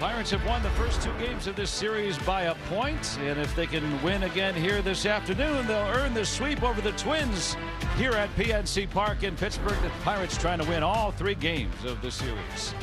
Pirates have won the first 2 games of this series by a point, and if they can win again here this afternoon, they'll earn the sweep over the Twins here at PNC Park in Pittsburgh. The Pirates trying to win all 3 games of the series.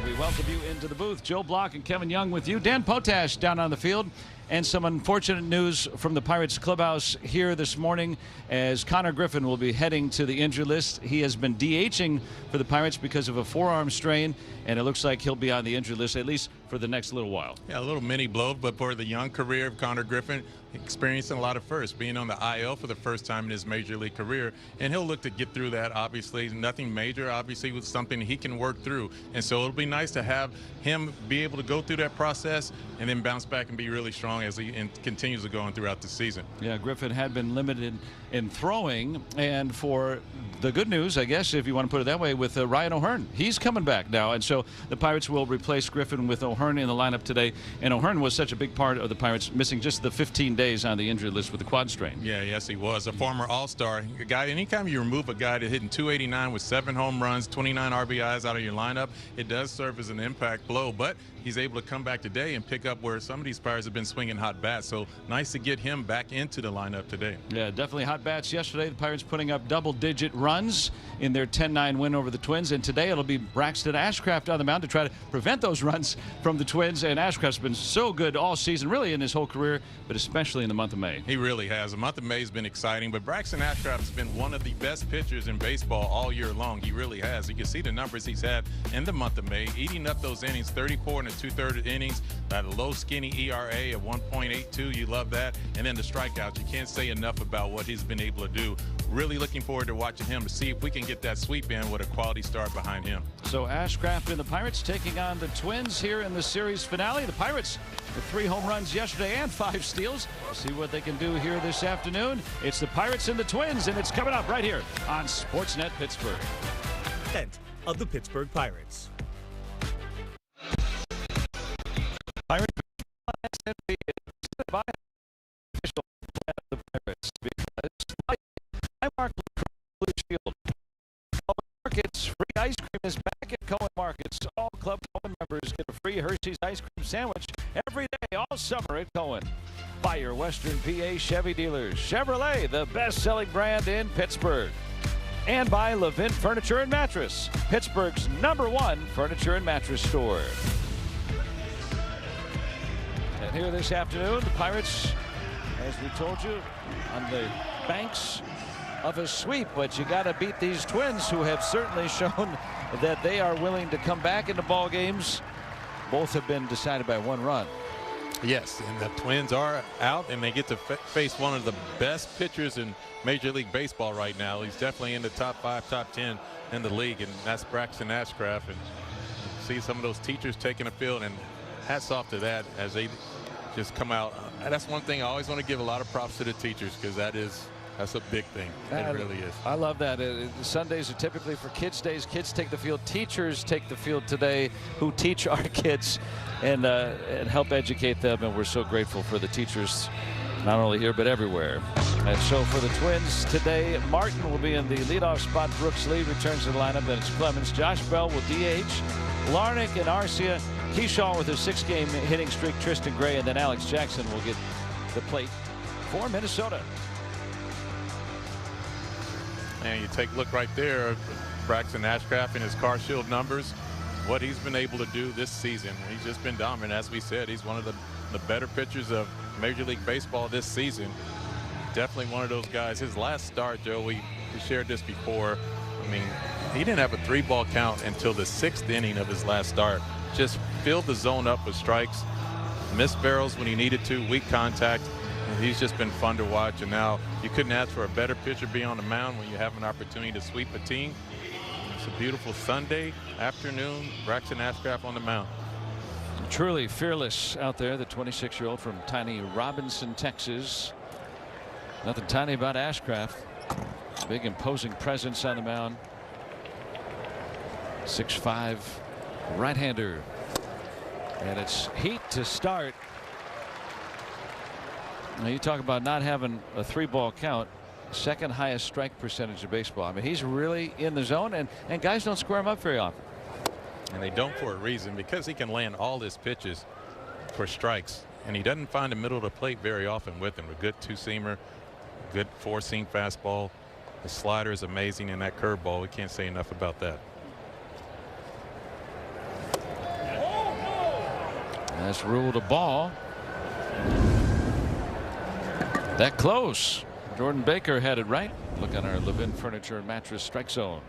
We welcome you into the booth. Joe Block and Kevin Young with you. Dan Potash down on the field. And some unfortunate news from the Pirates clubhouse here this morning as Connor Griffin will be heading to the injured list. He has been DHing for the Pirates because of a forearm strain, and it looks like he'll be on the injured list at least for the next little while. Yeah, a little mini blow, but for the young career of Connor Griffin, experiencing a lot of firsts, being on the IL for the first time in his major league career, and he'll look to get through that. Obviously, nothing major, obviously, with something he can work through. And so it'll be nice to have him be able to go through that process and then bounce back and be really strong as he continues to go on throughout the season. Yeah, Griffin had been limited in throwing, and for the good news, I guess, if you want to put it that way, with Ryan O'Hearn. He's coming back now, and so the Pirates will replace Griffin with O'Hearn in the lineup today. And O'Hearn was such a big part of the Pirates, missing just the 15 days on the injury list with the quad strain. Yeah, yes, he was a former All-Star. A guy, anytime you remove a guy that's hitting 289 with 7 home runs, 29 RBIs out of your lineup, it does serve as an impact blow, but he's able to come back today and pick up where some of these Pirates have been swinging hot bats. So nice to get him back into the lineup today. Yeah, definitely hot bats yesterday. The Pirates putting up double-digit runs in their 10-9 win over the Twins, and today it'll be Braxton Ashcraft on the mound to try to prevent those runs from the Twins. And Ashcraft's been so good all season, really in his whole career, but especially in the month of May. He really has. The month of May has been exciting, but Braxton Ashcraft's been one of the best pitchers in baseball all year long. He really has. You can see the numbers he's had in the month of May, eating up those innings, 34 and 2/3 innings, that low skinny ERA of 1.82. You love that. And then the strikeouts. You can't say enough about what he's been able to do. Really looking forward to watching him to see if we can get that sweep in with a quality start behind him. So Ashcraft and the Pirates taking on the Twins here in the series finale. The Pirates with 3 home runs yesterday and 5 steals. We'll see what they can do here this afternoon. It's the Pirates and the Twins, and it's coming up right here on Sportsnet Pittsburgh. Of the Pittsburgh Pirates. Pirates by official of the Pirates because I mark Blue Shield. Cohen Markets free ice cream is back at Cohen Markets. All Club Cohen members get a free Hershey's ice cream sandwich every day all summer at Cohen. By your Western PA Chevy dealers. Chevrolet, the best-selling brand in Pittsburgh. And by Levin Furniture and Mattress, Pittsburgh's #1 furniture and mattress store. And here this afternoon, the Pirates, as we told you, on the banks of a sweep. But you got to beat these Twins, who have certainly shown that they are willing to come back into ball games. Both have been decided by 1 run. Yes, and the Twins are out, and they get to face one of the best pitchers in Major League Baseball right now. He's definitely in the top 5, top 10 in the league, and that's Braxton Ashcraft. And see some of those teachers taking the field, and hats off to that as they just come out. That's one thing I always want to give a lot of props to the teachers, because that's a big thing. It really is. I love that. Sundays are typically for kids' days. Kids take the field. Teachers take the field today, who teach our kids and help educate them. And we're so grateful for the teachers, not only here but everywhere. And so for the Twins today, Martin will be in the leadoff spot. Brooks Lee returns to the lineup. Then it's Clemens. Josh Bell will DH. Larnick and Arcia. Keyshaw with a 6-game hitting streak. Tristan Gray, and then Alex Jackson will get the plate for Minnesota. And you take a look right there, Braxton Ashcraft and his Car Shield numbers, what he's been able to do this season. He's just been dominant. As we said, he's one of the better pitchers of Major League Baseball this season. Definitely one of those guys. His last start, Joe, we shared this before. I mean, he didn't have a 3-ball count until the 6th inning of his last start. Just filled the zone up with strikes, missed barrels when he needed to, weak contact. And he's just been fun to watch, and now you couldn't ask for a better pitcher being on the mound when you have an opportunity to sweep a team. It's a beautiful Sunday afternoon. Braxton Ashcraft on the mound. Truly fearless out there, the 26-year-old from tiny Robinson, Texas. Nothing tiny about Ashcraft. Big imposing presence on the mound. 6'5" right-hander. And it's heat to start. Now you talk about not having a 3-ball count. Second highest strike percentage of baseball. I mean, he's really in the zone, and guys don't square him up very often. And they don't for a reason, because he can land all his pitches for strikes. And he doesn't find the middle of the plate very often with him. A good two-seamer, good four-seam fastball. The slider is amazing, and that curveball, we can't say enough about that. That's ruled a ball. That close. Jordan Baker had it right. Look on our Levin Furniture and Mattress strike zone.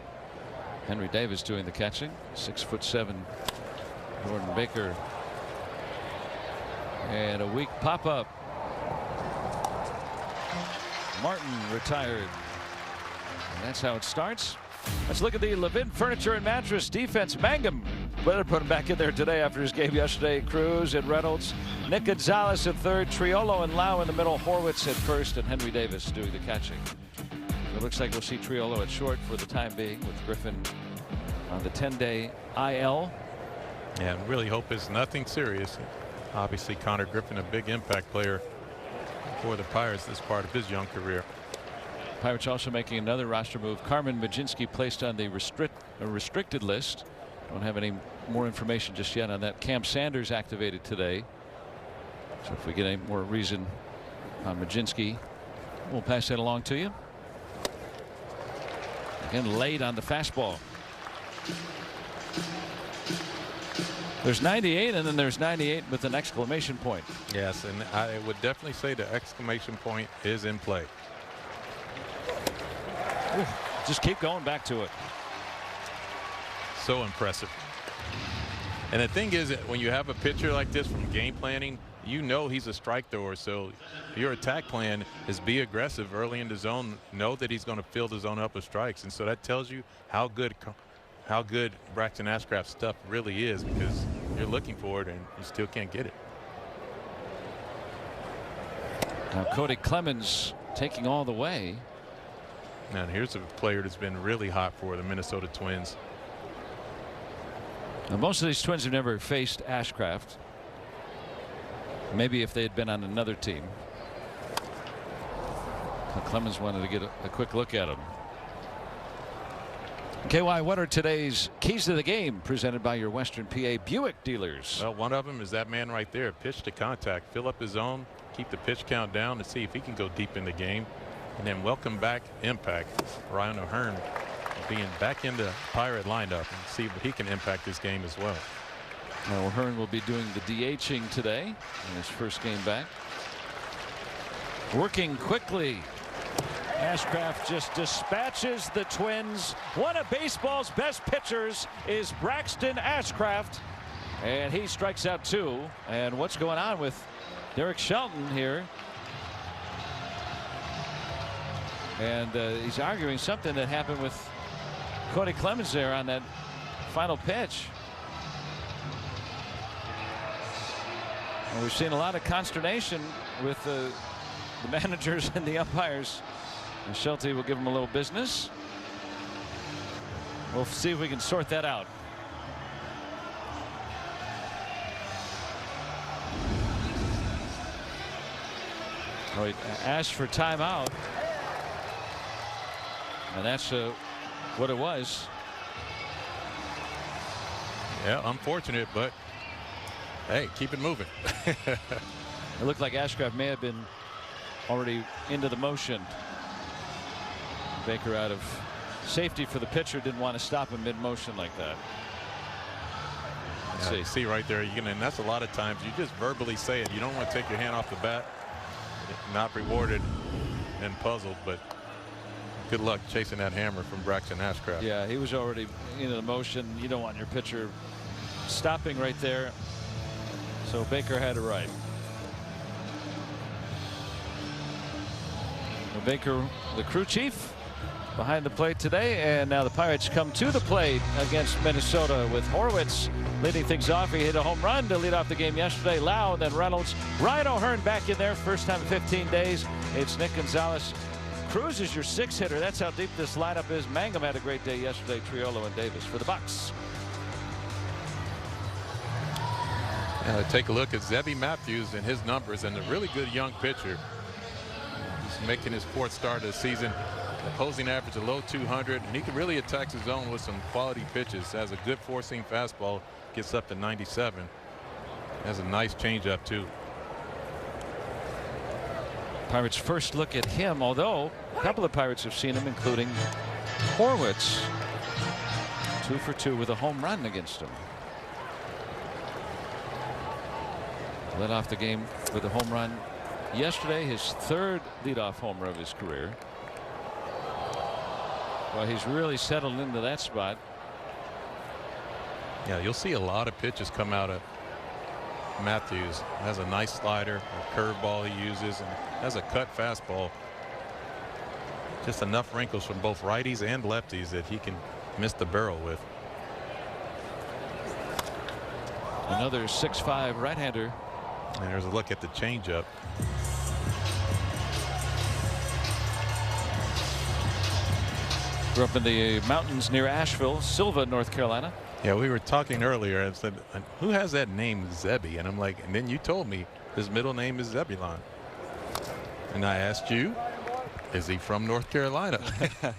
Henry Davis doing the catching. 6'7" Jordan Baker. And a weak pop-up. Martin retired. And that's how it starts. Let's look at the Levin Furniture and Mattress defense. Mangum better put him back in there today after his game yesterday. Cruz and Reynolds. Nick Gonzalez at third. Triolo and Lau in the middle. Horwitz at first, and Henry Davis doing the catching. It looks like we'll see Triolo at short for the time being, with Griffin on the 10-day IL. Yeah, and really hope it's nothing serious. Obviously, Connor Griffin, a big impact player for the Pirates this part of his young career. Pirates also making another roster move. Carmen Majinski placed on the restricted list. Don't have any more information just yet on that. Cam Sanders activated today. So if we get any more reason on Majinski, we'll pass that along to you. Again, late on the fastball. There's 98, and then there's 98 with an exclamation point. Yes, and I would definitely say the exclamation point is in play. Ooh, just keep going back to it. So impressive. And the thing is that when you have a pitcher like this from game planning, you know he's a strike thrower, so your attack plan is be aggressive early in the zone, know that he's going to fill the zone up with strikes, and so that tells you how good Braxton Ashcraft's stuff really is, because you're looking for it and you still can't get it. Now Cody Clemens taking all the way. And here's a player that's been really hot for the Minnesota Twins. Now, most of these Twins have never faced Ashcraft. Maybe if they had been on another team. Clemens wanted to get a quick look at him. KY, what are today's keys to the game presented by your Western PA Buick dealers? Well, one of them is that man right there. Pitch to contact, fill up his zone, keep the pitch count down to see if he can go deep in the game. And then welcome back impact. Ryan O'Hearn being back in the Pirate lineup, and see if he can impact this game as well. Now O'Hearn will be doing the DHing today in his first game back. Working quickly. Ashcraft just dispatches the Twins. One of baseball's best pitchers is Braxton Ashcraft, and he strikes out two. And what's going on with Derek Shelton here? And he's arguing something that happened with Cody Clemens there on that final pitch. And we've seen a lot of consternation with the managers and the umpires. And Shelty will give him a little business. We'll see if we can sort that out. Oh, he asked for timeout. And that's what it was. Yeah, unfortunate, but hey, keep it moving. It looked like Ashcraft may have been already into the motion. Baker, out of safety for the pitcher, didn't want to stop him mid-motion like that. Let's see right there, and that's a lot of times you just verbally say it. You don't want to take your hand off the bat. Not rewarded and puzzled, but good luck chasing that hammer from Braxton Ashcraft. Yeah, he was already into the motion. You don't want your pitcher stopping right there. So Baker had it right. Well, Baker, the crew chief, behind the plate today, and now the Pirates come to the plate against Minnesota with Horwitz leading things off. He hit a home run to lead off the game yesterday. Lau, then Reynolds. Ryan O'Hearn back in there, first time in 15 days. It's Nick Gonzalez. Cruz is your sixth hitter. That's how deep this lineup is. Mangum had a great day yesterday. Triolo and Davis for the Bucks. Take a look at Zebby Matthews and his numbers, and a really good young pitcher. He's making his fourth start of the season. Opposing average a low 200, and he can really attack his zone with some quality pitches. Has a good four-seam fastball, gets up to 97. Has a nice changeup too. Pirates' first look at him, although a couple of Pirates have seen him, including Horwitz. 2 for 2 with a home run against him. Led off the game with a home run yesterday, his 3rd leadoff homer of his career. Well, he's really settled into that spot. Yeah, you'll see a lot of pitches come out of Matthews. Has a nice slider, a curveball he uses, and has a cut fastball. Just enough wrinkles from both righties and lefties that he can miss the barrel with. Another 6'5" right-hander. And there's a look at the changeup. Grew up in the mountains near Asheville, Silva, North Carolina. Yeah, we were talking earlier and said, who has that name Zebby? And I'm like, and then you told me his middle name is Zebulon. And I asked you, is he from North Carolina?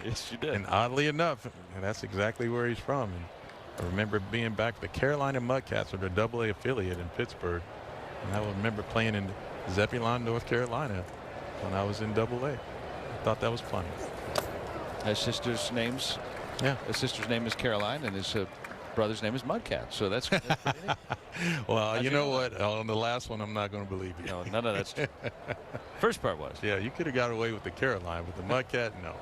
Yes, you did. And oddly enough, that's exactly where he's from. And I remember being back, the Carolina Mudcats were the AA affiliate in Pittsburgh. And I remember playing in Zebulon, North Carolina when I was in AA. I thought that was funny. His sister's names. Yeah. His sister's name is Caroline, and his brother's name is Mudcat. So that's pretty neat. Well, you know what? On the last one, I'm not going to believe you. No, none of that's true. First part was. Yeah, you could have got away with the Caroline, but the Mudcat, no.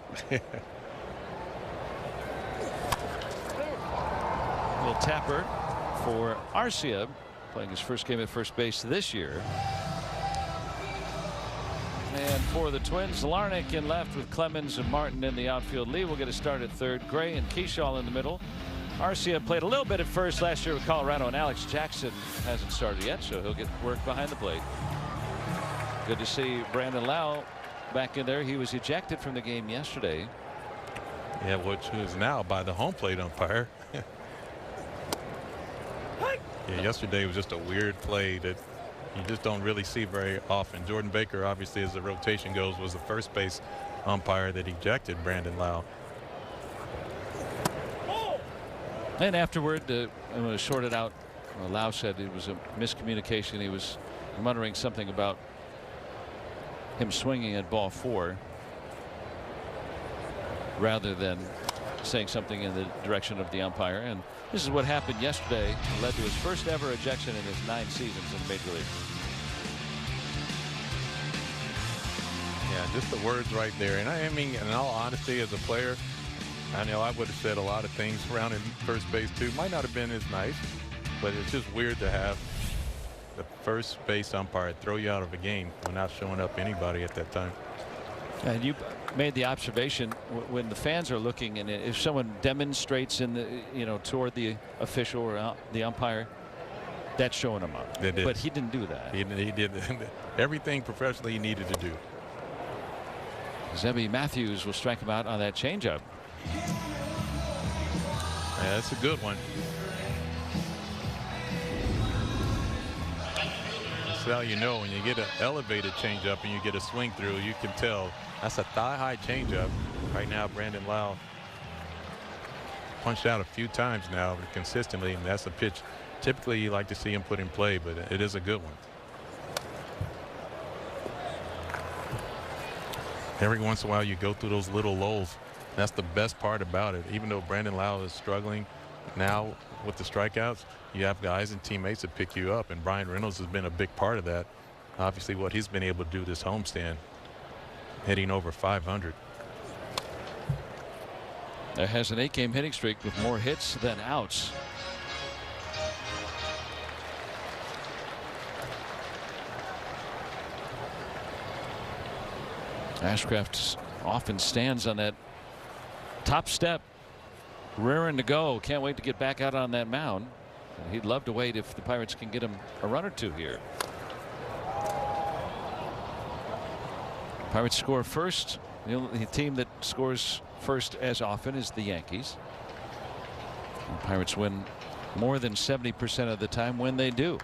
Little tapper for Arcia, playing his first game at first base this year. And for the Twins, Larnick in left with Clemens and Martin in the outfield. Lee will get a start at third. Gray and Keyshaw in the middle. Arcia played a little bit at first last year with Colorado, and Alex Jackson hasn't started yet, so he'll get work behind the plate. Good to see Brandon Lau back in there. He was ejected from the game yesterday. Yeah, which is now by the home plate umpire. Yeah, yesterday was just a weird play that you just don't really see very often. Jordan Baker, obviously, as the rotation goes, was the first base umpire that ejected Brandon Lau. And afterward, when it was shorted out, Lau said it was a miscommunication. He was muttering something about him swinging at ball 4 rather than saying something in the direction of the umpire. And this is what happened yesterday. It led to his first ever ejection in his 9 seasons in the Major League. Yeah, just the words right there. And I mean, in all honesty, as a player, I know I would have said a lot of things around in first base too. Might not have been as nice, but it's just weird to have the first base umpire throw you out of a game when not showing up anybody at that time. And you made the observation when the fans are looking, and if someone demonstrates in the toward the official or the umpire, that's showing him up. But he didn't do that. He did everything professionally he needed to do. Zebby Matthews will strike him out on that changeup. Yeah, that's a good one. That's how you know when you get an elevated changeup and you get a swing through, you can tell that's a thigh-high changeup. Right now, Brandon Lau punched out a few times now, but consistently, and that's a pitch typically you like to see him put in play, but it is a good one. Every once in a while, you go through those little lulls. That's the best part about it. Even though Brandon Lau is struggling now with the strikeouts, you have guys and teammates that pick you up, and Brian Reynolds has been a big part of that. Obviously, what he's been able to do this homestand, hitting over 500. There has an 8-game hitting streak with more hits than outs. Ashcraft often stands on that top step, rearing to go. Can't wait to get back out on that mound. He'd love to wait if the Pirates can get him a run or two here. Pirates score first. The only team that scores first as often is the Yankees. The Pirates win more than 70% of the time when they do.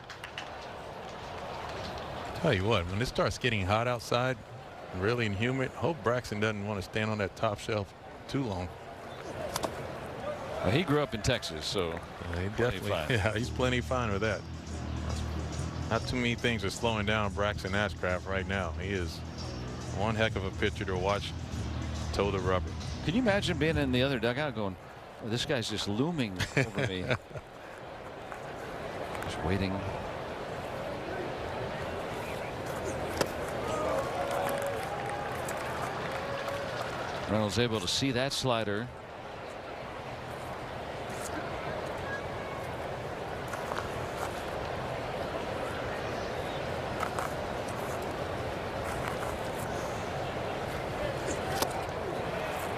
Tell you what, when it starts getting hot outside, really humid. Hope Braxton doesn't want to stand on that top shelf too long. Well, he grew up in Texas, so he definitely, yeah, he's plenty fine with that. Not too many things are slowing down Braxton Ashcraft right now. He is one heck of a pitcher to watch toe the rubber. Can you imagine being in the other dugout going, oh, this guy's just looming over me? Just waiting. Reynolds able to see that slider.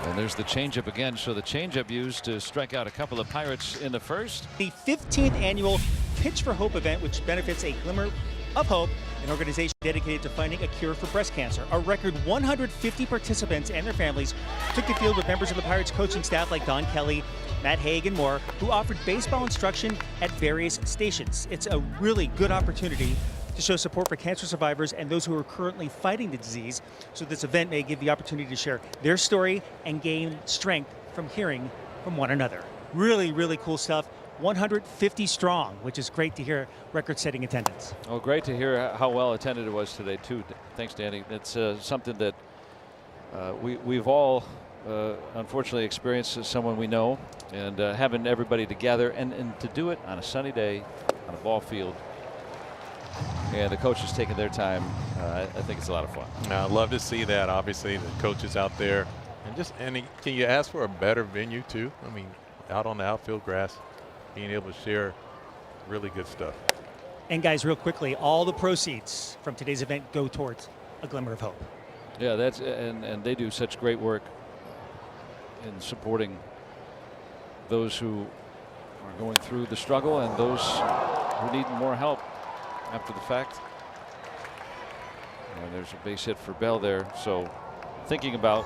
And there's the changeup again. So the changeup used to strike out a couple of Pirates in the first. The 15th annual Pitch for Hope event, which benefits a glimmer of hope, an organization dedicated to finding a cure for breast cancer. A record 150 participants and their families took the field with members of the Pirates coaching staff like Don Kelly, Matt Haig, and more, who offered baseball instruction at various stations. It's a really good opportunity to show support for cancer survivors and those who are currently fighting the disease. So this event may give the opportunity to share their story and gain strength from hearing from one another. Really, really cool stuff. 150 strong, which is great to hear. Record-setting attendance. Oh, great to hear how well attended it was today too. Thanks, Danny. It's something that we've all unfortunately experienced as someone we know, and having everybody together and to do it on a sunny day on a ball field. And the coaches taking their time. I think it's a lot of fun. I'd love to see that. Obviously, the coaches out there, and can you ask for a better venue too? I mean, out on the outfield grass, being able to share really good stuff. And guys, real quickly, all the proceeds from today's event go towards a glimmer of hope. Yeah, that's and they do such great work in supporting those who are going through the struggle and those who need more help after the fact. And there's a base hit for Bell there. So thinking about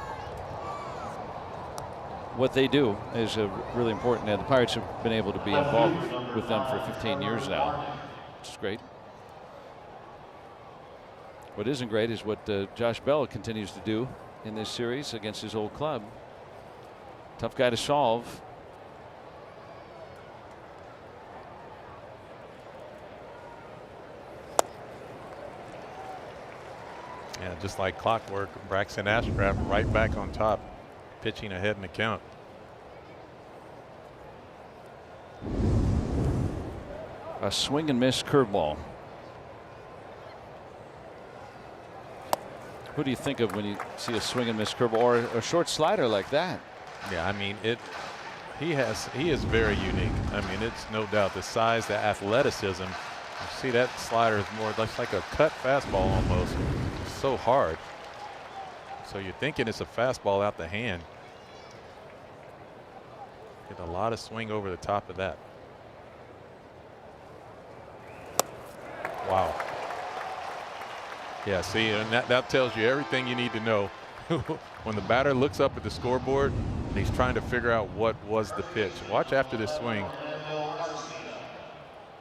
what they do is really important. And the Pirates have been able to be involved with them for 15 years now, which is great. What isn't great is what Josh Bell continues to do in this series against his old club. Tough guy to solve. Yeah, just like clockwork, Braxton Ashcraft right back on top, pitching ahead in the count. A swing and miss curveball. Who do you think of when you see a swing and miss curveball or a short slider like that? Yeah, I mean he is very unique. I mean, it's no doubt the size, the athleticism. You see that slider is more like a cut fastball almost. It's so hard. So you're thinking it's a fastball out the hand. Get a lot of swing over the top of that. Wow. Yeah, see, and that tells you everything you need to know. When the batter looks up at the scoreboard, he's trying to figure out what was the pitch. Watch after this swing.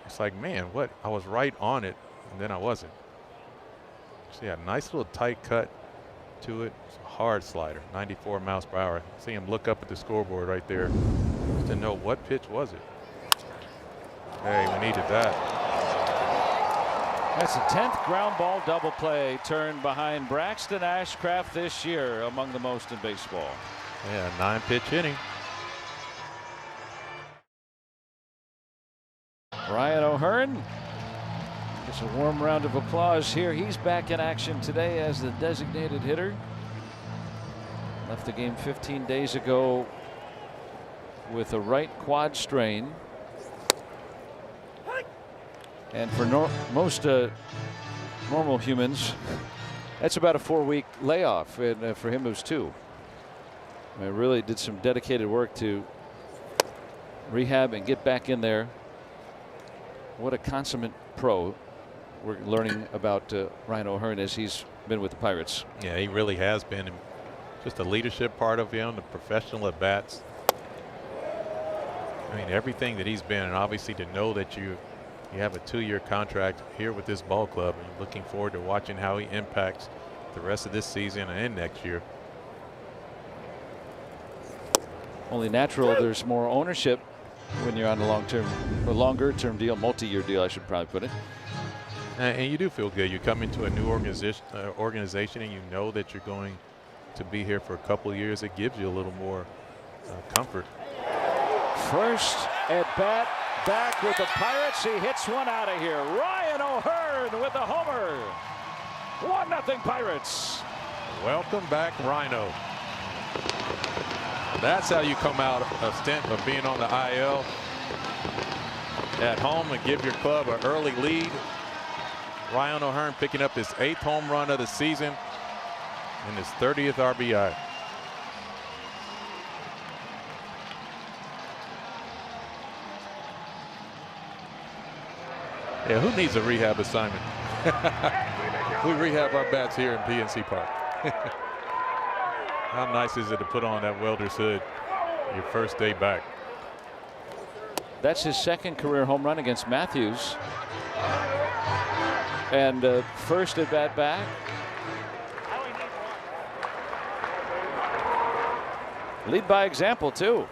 It's like, man, what? I was right on it, and then I wasn't. See, a nice little tight cut to it. It's a hard slider, 94 miles per hour. See him look up at the scoreboard right there just to know what pitch was it. Hey, we needed that. That's the 10th ground ball double play turn behind Braxton Ashcraft this year, among the most in baseball. Yeah, 9-pitch inning. Ryan O'Hearn gets a warm round of applause here. He's back in action today as the designated hitter. Left the game 15 days ago with a right quad strain. And for most normal humans, that's about a 4-week layoff, and for him it was 2. I mean, really did some dedicated work to rehab and get back in there. What a consummate pro. We're learning about Ryan O'Hearn as he's been with the Pirates. Yeah, he really has been. Just a leadership part of him, the professional at bats. I mean, everything that he's been, and obviously to know that you have a 2-year contract here with this ball club, and looking forward to watching how he impacts the rest of this season and next year. Only natural there's more ownership when you're on a longer term deal, multi-year deal, I should probably put it. And you do feel good. You come into a new organization and you know that you're going to be here for a couple of years. It gives you a little more comfort. First at bat, back with the Pirates. He hits one out of here. Ryan O'Hearn with the homer. 1-0 Pirates. Welcome back, Rhino. That's how you come out a stint of being on the IL at home and give your club an early lead. Ryan O'Hearn picking up his 8th home run of the season and his 30th RBI. Yeah, who needs a rehab assignment? We rehab our bats here in PNC Park. How nice is it to put on that welder's hood your first day back? That's his 2nd career home run against Matthews. And first at bat back. Lead by example, too.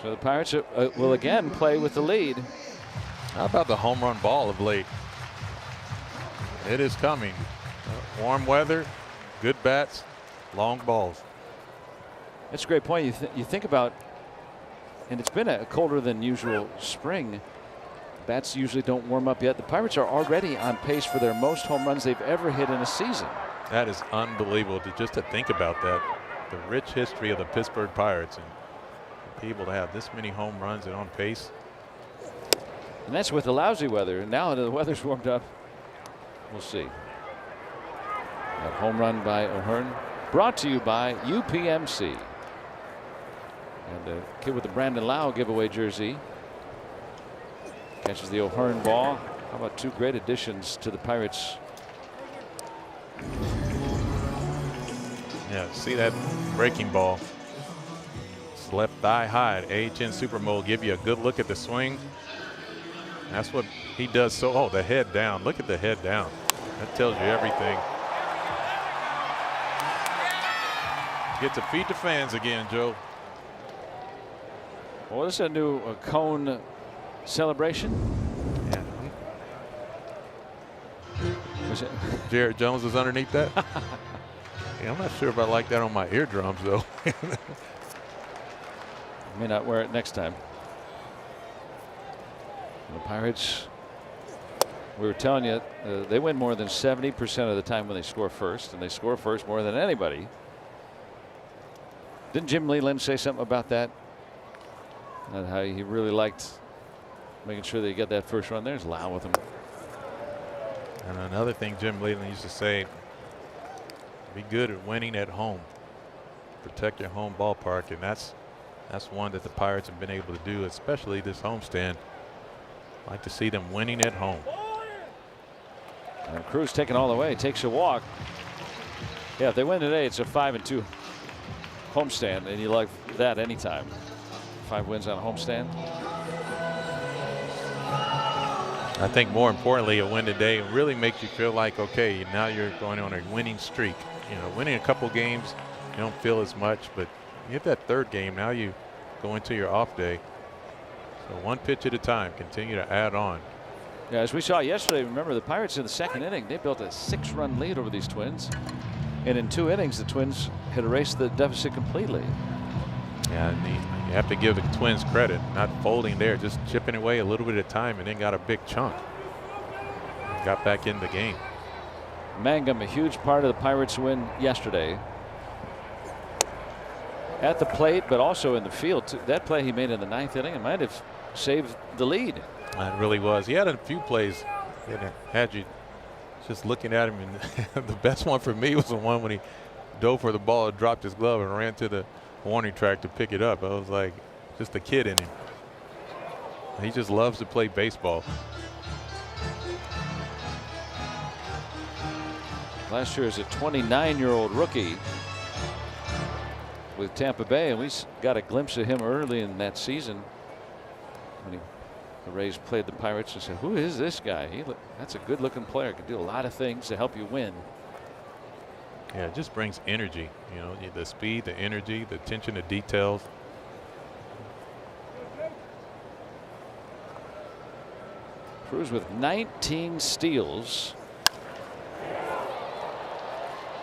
So the Pirates will again play with the lead. How about the home run ball of late? It is coming. Warm weather, good bats, long balls. That's a great point. You think about, and it's been a colder than usual spring. Bats usually don't warm up yet. The Pirates are already on pace for their most home runs they've ever hit in a season. That is unbelievable just to think about that. The rich history of the Pittsburgh Pirates and be able to have this many home runs and on pace. And that's with the lousy weather. And now that the weather's warmed up, we'll see. That home run by O'Hearn, brought to you by UPMC. And the kid with the Brandon Lau giveaway jersey catches the O'Hearn ball. How about 2 great additions to the Pirates? Yeah, see that breaking ball. It's left thigh high. AHN Super Mole give you a good look at the swing. That's what he does. So, oh, the head down. Look at the head down. That tells you everything. Get to feed the fans again, Joe. Well, this is a new cone celebration. Yeah. Was it? Jared Jones was underneath that. Yeah, I'm not sure if I like that on my eardrums, though. May not wear it next time. The Pirates, we were telling you, they win more than 70% of the time when they score first, and they score first more than anybody. Didn't Jim Leland say something about that? And how he really liked making sure they get that first run. There's Lau with him. And another thing Jim Leland used to say, be good at winning at home. Protect your home ballpark, and that's one that the Pirates have been able to do, especially this homestand. Like to see them winning at home. And Cruz taking all the way, takes a walk. Yeah, if they win today, it's a 5-2 homestand, and you like that anytime. 5 wins on a homestand. I think more importantly, a win today really makes you feel like, okay, now you're going on a winning streak. You know, winning a couple games, you don't feel as much, but you hit that 3rd game, now you go into your off day. So 1 pitch at a time, continue to add on. Yeah, as we saw yesterday, remember the Pirates in the 2nd inning, they built a 6-run lead over these Twins. And in 2 innings, the Twins had erased the deficit completely. Yeah, and you have to give the Twins credit, not folding there, just chipping away a little bit at a time and then got a big chunk. Got back in the game. Mangum, a huge part of the Pirates win yesterday. At the plate, but also in the field. That play he made in the 9th inning, it might have saved the lead. It really was. He had a few plays that had you just looking at him, and the best one for me was the one when he dove for the ball, dropped his glove, and ran to the warning track to pick it up. I was like, just a kid in him. He just loves to play baseball. Last year as a 29-year-old rookie with Tampa Bay, and we got a glimpse of him early in that season when he The Rays played the Pirates and said, who is this guy? That's a good looking player. Can do a lot of things to help you win. Yeah, it just brings energy. You know, the speed, the energy, the attention to details. Cruz with 19 steals.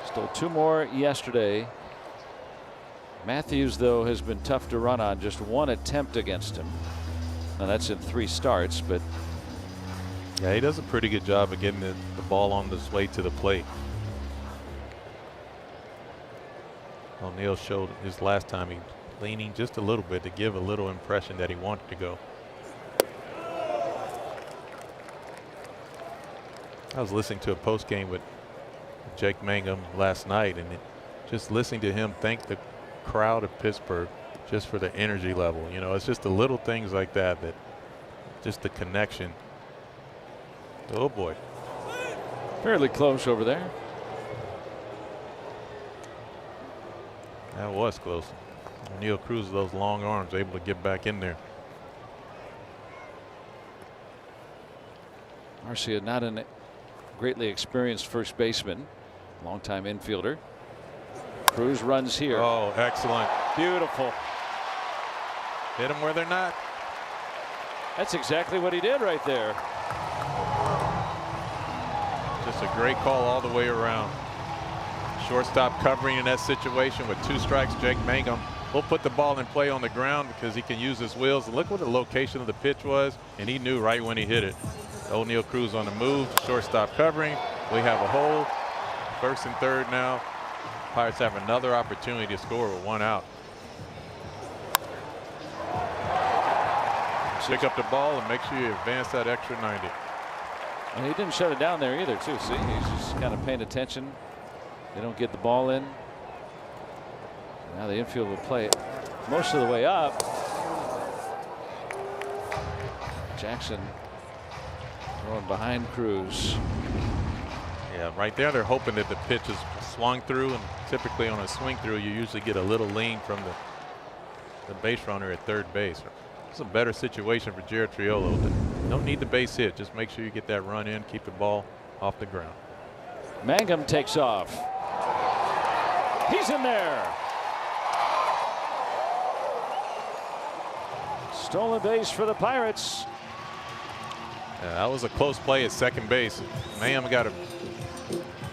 Stole 2 more yesterday. Matthews, though, has been tough to run on. Just 1 attempt against him. Now that's in 3 starts, but yeah, he does a pretty good job of getting the ball on his way to the plate. O'Neill showed his last time he leaning just a little bit to give a little impression that he wanted to go. I was listening to a post game with Jake Mangum last night, and just listening to him thank the crowd of Pittsburgh just for the energy level. You know, it's just the little things like that, just the connection. Oh boy. Fairly close over there. That was close. O'Neill Cruz with those long arms, able to get back in there. Marcia, not a greatly experienced first baseman, longtime infielder. Cruz runs here. Oh, excellent. Beautiful. Hit them where they're not. That's exactly what he did right there. Just a great call all the way around. Shortstop covering in that situation with 2 strikes. Jake Mangum will put the ball in play on the ground because he can use his wheels. And look what the location of the pitch was, and he knew right when he hit it. O'Neill Cruz on the move, shortstop covering. We have a hole. 1st and 3rd now. Pirates have another opportunity to score with 1 out. Pick up the ball and make sure you advance that extra 90. And he didn't shut it down there either, too. See, he's just kind of paying attention. They don't get the ball in. Now the infield will play it most of the way up. Jackson throwing behind Cruz. Yeah, right there they're hoping that the pitch is swung through, and typically on a swing through you usually get a little lean from the base runner at 3rd base. It's a better situation for Jared Triolo. Don't need the base hit. Just make sure you get that run in, keep the ball off the ground. Mangum takes off. He's in there. Stolen base for the Pirates. Yeah, that was a close play at 2nd base. Mangum got a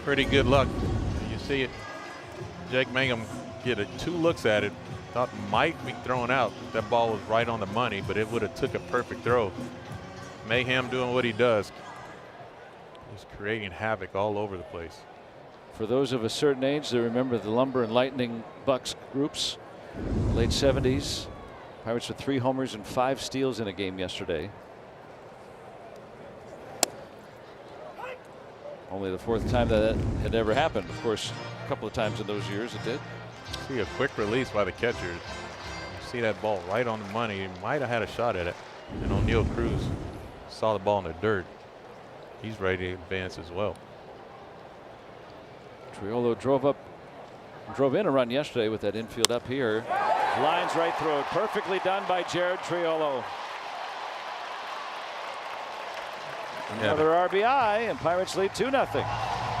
pretty good luck. You see it. Jake Mangum get 2 looks at it. Thought might be thrown out. That ball was right on the money, but it would have took a perfect throw. Mayhem doing what he does. He's creating havoc all over the place. For those of a certain age that remember the Lumber and Lightning Bucks groups, late 70s. Pirates with 3 homers and 5 steals in a game yesterday. Only the 4th time that had ever happened. Of course, a couple of times in those years it did. See a quick release by the catcher. You see that ball right on the money. He might have had a shot at it. And O'Neill Cruz saw the ball in the dirt. He's ready to advance as well. Triolo drove in a run yesterday with that infield up here. Lines right through it. Perfectly done by Jared Triolo. Another RBI, and Pirates lead 2-0.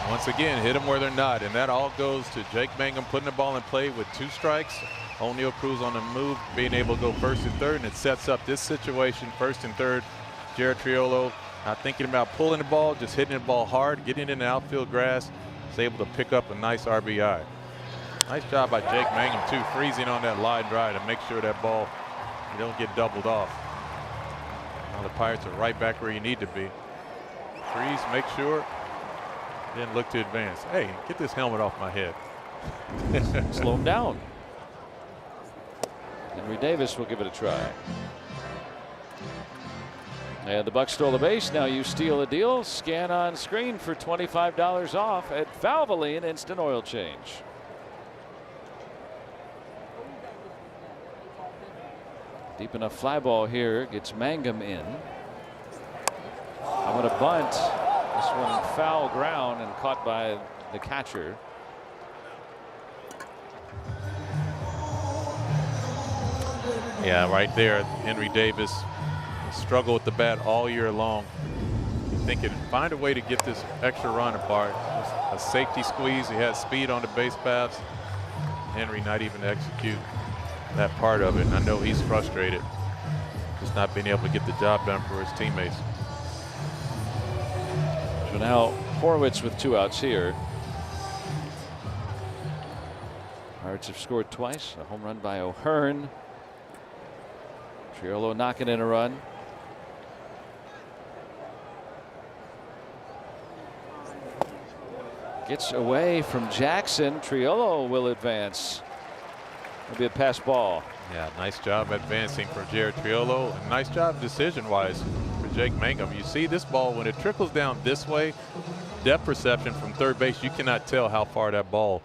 Once again, hit them where they're not, and that all goes to Jake Mangum putting the ball in play with 2 strikes. O'Neill Cruz on the move, being able to go 1st and 3rd, and it sets up this situation, 1st and 3rd. Jared Triolo not thinking about pulling the ball, just hitting the ball hard, getting in the outfield grass. Is able to pick up a nice RBI. Nice job by Jake Mangum too, freezing on that line drive to make sure that ball you don't get doubled off. Now the Pirates are right back where you need to be. Freeze, make sure, then look to advance. Hey, get this helmet off my head. Slow him down. Henry Davis will give it a try. And the Bucks stole the base. Now you steal a deal. Scan on screen for $25 off at Valvoline Instant Oil Change. Deep enough fly ball here. Gets Mangum in. I'm going to bunt. This one foul ground and caught by the catcher. Yeah, right there, Henry Davis struggled with the bat all year long. Thinking, find a way to get this extra run apart. A safety squeeze. He had speed on the base paths. Henry not even execute that part of it. And I know he's frustrated, just not being able to get the job done for his teammates. So now Horwitz with 2 outs here. Pirates have scored twice. A home run by O'Hearn. Triolo knocking in a run. Gets away from Jackson. Triolo will advance. It'll be a pass ball. Yeah, nice job advancing for Jared Triolo. And nice job decision-wise for Jake Mangum. You see this ball, when it trickles down this way, depth perception from third base, you cannot tell how far that ball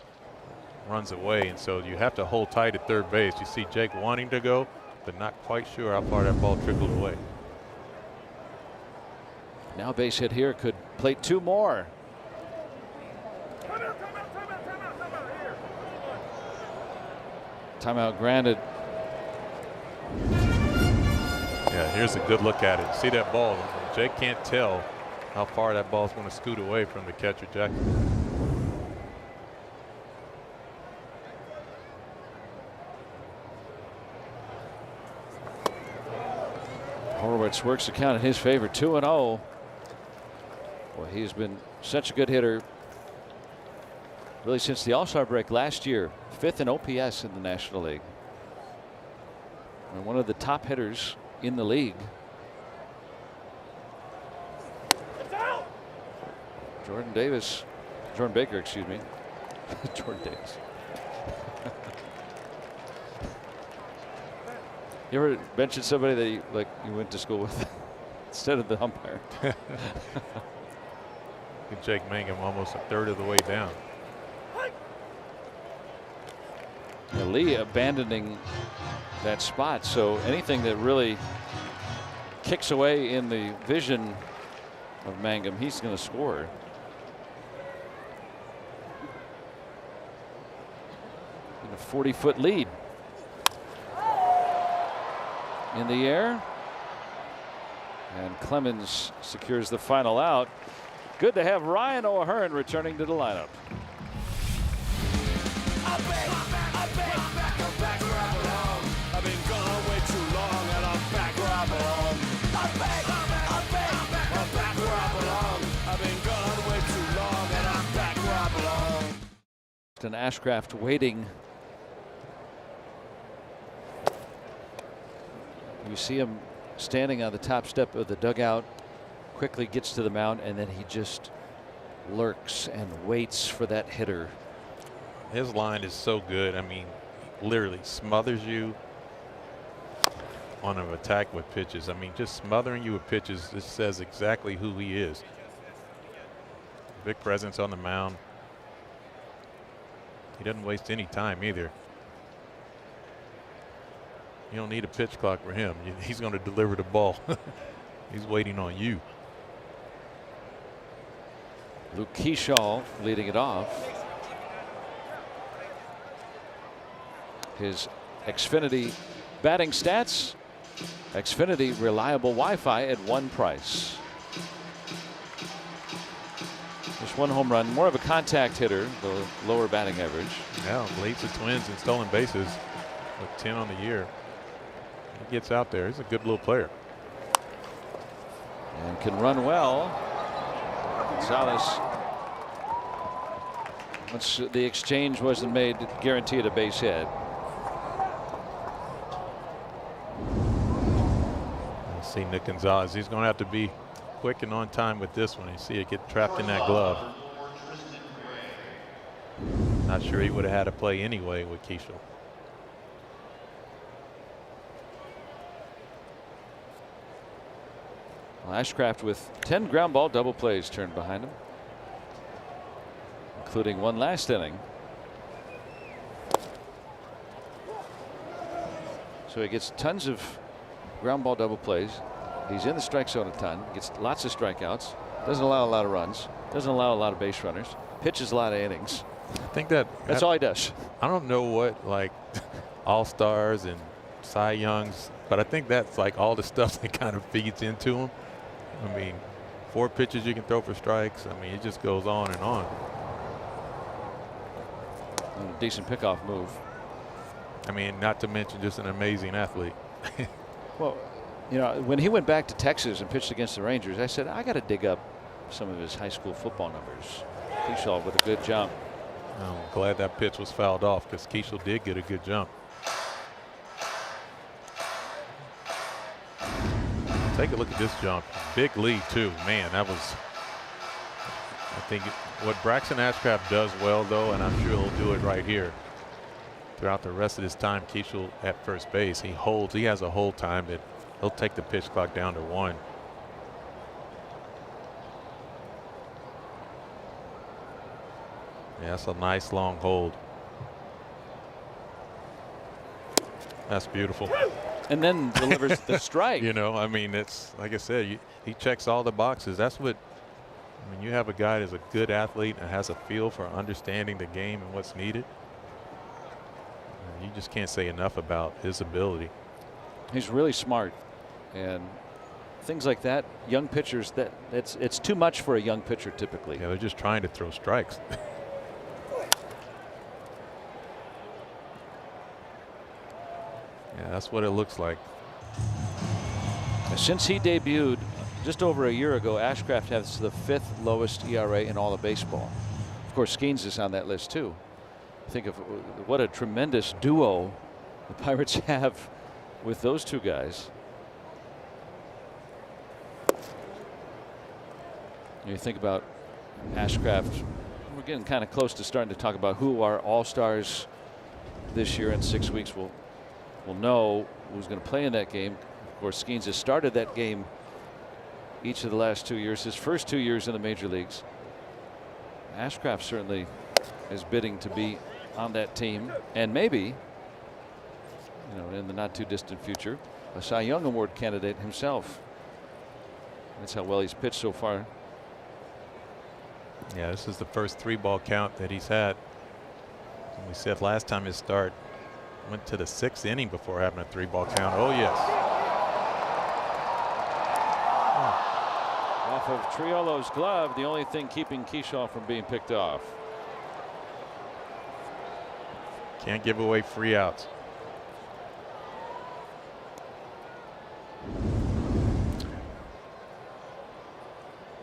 runs away. And so you have to hold tight at third base. You see Jake wanting to go, but not quite sure how far that ball trickled away. Now base hit here, could plate 2 more. Timeout granted. Yeah, here's a good look at it. See that ball? Jake can't tell how far that ball's going to scoot away from the catcher, Jackson. Horwitz works the count in his favor, 2-0. Boy, he's been such a good hitter really since the All-Star break last year. 5th in OPS in the National League. And one of the top hitters in the league. Jordan Baker, excuse me. Jordan Davis. You ever mention somebody that you went to school with instead of the umpire? Jake Mangum almost a third of the way down. Lee abandoning that spot, so anything that really kicks away in the vision of Mangum, he's going to score. In a 40-foot lead. In the air. And Clemens secures the final out. Good to have Ryan O'Hearn returning to the lineup. And Ashcraft waiting. You see him standing on the top step of the dugout, quickly gets to the mound, and then he just lurks and waits for that hitter. His line is so good. I mean, literally smothers you on an attack with pitches. I mean, just smothering you with pitches. This says exactly who he is. Big presence on the mound. He doesn't waste any time either. You don't need a pitch clock for him. He's going to deliver the ball. He's waiting on you. Luke Keyshaw leading it off. His Xfinity batting stats. Xfinity reliable Wi-Fi at one price. Just 1 home run, more of a contact hitter, the lower batting average. Yeah, leads the Twins in stolen bases with 10 on the year. He gets out there. He's a good little player. And can run well. Gonzalez, once the exchange wasn't made, guaranteed a base hit. See Nick Gonzalez. He's going to have to be quick and on time with this one. You see it get trapped in that glove. Not sure he would have had a play anyway with Keyshaw. Well, Ashcraft with 10 ground ball double plays turned behind him, including one last inning. So he gets tons of ground ball double plays. He's in the strike zone a ton, gets lots of strikeouts, doesn't allow a lot of runs, doesn't allow a lot of base runners, pitches a lot of innings. I think that's all he does. I don't know what like all-stars and Cy Youngs, but I think that's like all the stuff that kind of feeds into him. I mean, 4 pitches you can throw for strikes. I mean, it just goes on and on. And a decent pickoff move. I mean, not to mention just an amazing athlete. Well, you know, when he went back to Texas and pitched against the Rangers, I said, I got to dig up some of his high school football numbers. Keishall with a good jump. I'm glad that pitch was fouled off because Keishall did get a good jump. Take a look at this jump. Big lead, too. Man, that was. I think what Braxton Ashcraft does well, though, and I'm sure he'll do it right here throughout the rest of his time, Keishall at first base. He holds. He has a hold time that he'll take the pitch clock down to 1. Yeah, that's a nice long hold. That's beautiful. And then delivers the strike. You know, I mean, it's like I said, he checks all the boxes. That's what, I mean, you have a guy that's a good athlete and has a feel for understanding the game and what's needed. You just can't say enough about his ability. He's really smart, and things like that, young pitchers, it's too much for a young pitcher typically. Yeah, they're just trying to throw strikes. Yeah, that's what it looks like. Since he debuted just over a year ago, Ashcraft has the 5th lowest ERA in all of baseball. Of course, Skeens is on that list too. Think of what a tremendous duo the Pirates have with those two guys. You think about Ashcraft. We're getting kind of close to starting to talk about who are all-stars this year. In 6 weeks, we'll know who's going to play in that game. Of course, Skeens has started that game each of the last 2 years, his first 2 years in the major leagues. Ashcraft certainly is bidding to be on that team, and maybe, you know, in the not too distant future, a Cy Young Award candidate himself. That's how well he's pitched so far. Yeah, this is the first 3-ball count that he's had. And we said last time his start went to the 6th inning before having a 3-ball count. Oh yes. Off of Triolo's glove, the only thing keeping Keishall from being picked off. Can't give away free outs.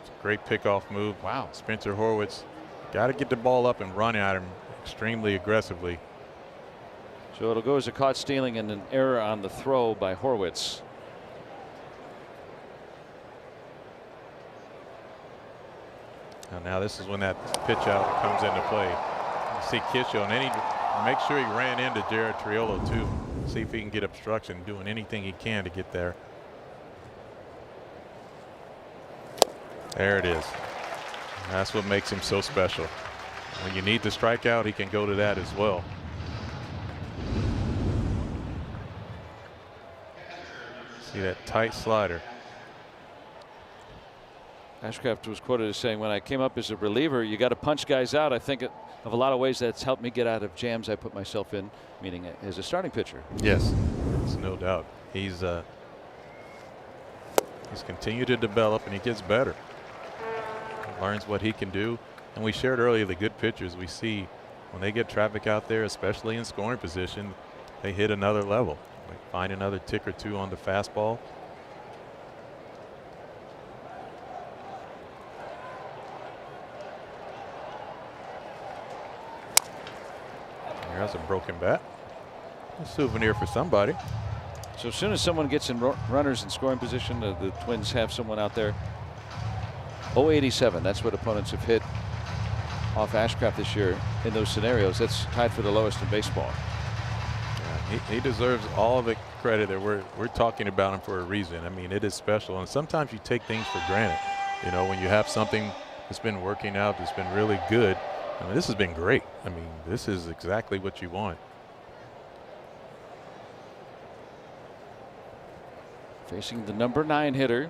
It's a great pickoff move. Wow. Spencer Horwitz got to get the ball up and run at him extremely aggressively. So it'll go as a caught stealing and an error on the throw by Horwitz. And now this is when that pitch out comes into play. You see Keishall, and then he makes sure he ran into Jared Triolo too. See if he can get obstruction, doing anything he can to get there. There it is. That's what makes him so special. When you need the strikeout, he can go to that as well. See that tight slider. Ashcraft was quoted as saying, when I came up as a reliever, you got to punch guys out. I think of a lot of ways that's helped me get out of jams I put myself in, meaning as a starting pitcher. Yes, it's no doubt. He's continued to develop, and he gets better. He learns what he can do. And we shared earlier the good pitchers we see when they get traffic out there, especially in scoring position, they hit another level. Like find another tick or two on the fastball. There's a broken bat. A souvenir for somebody. So as soon as someone gets in runners in scoring position, the Twins have someone out there. 087. That's what opponents have hit off Ashcraft this year in those scenarios. That's tied for the lowest in baseball. Yeah, he deserves all the credit. That we're talking about him for a reason. I mean, it is special, and sometimes you take things for granted. You know, when you have something that's been working out, that's been really good. I mean, this has been great. I mean, this is exactly what you want. Facing the number 9 hitter.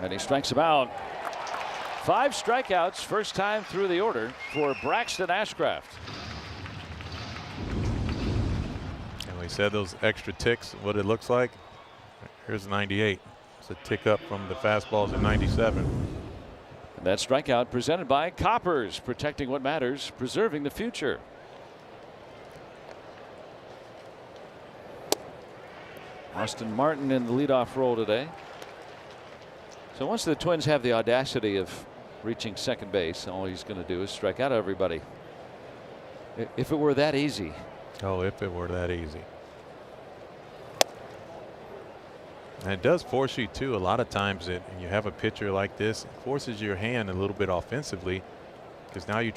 And he strikes him out. 5 strikeouts, first time through the order for Braxton Ashcraft. We said those extra ticks, what it looks like. Here's 98. It's a tick up from the fastballs at 97. And that strikeout presented by Coppers, protecting what matters, preserving the future. Austin Martin in the leadoff role today. So once the Twins have the audacity of reaching second base, all he's going to do is strike out everybody. If it were that easy. Oh, if it were that easy. And it does force you too. A lot of times you have a pitcher like this, it forces your hand a little bit offensively, because now you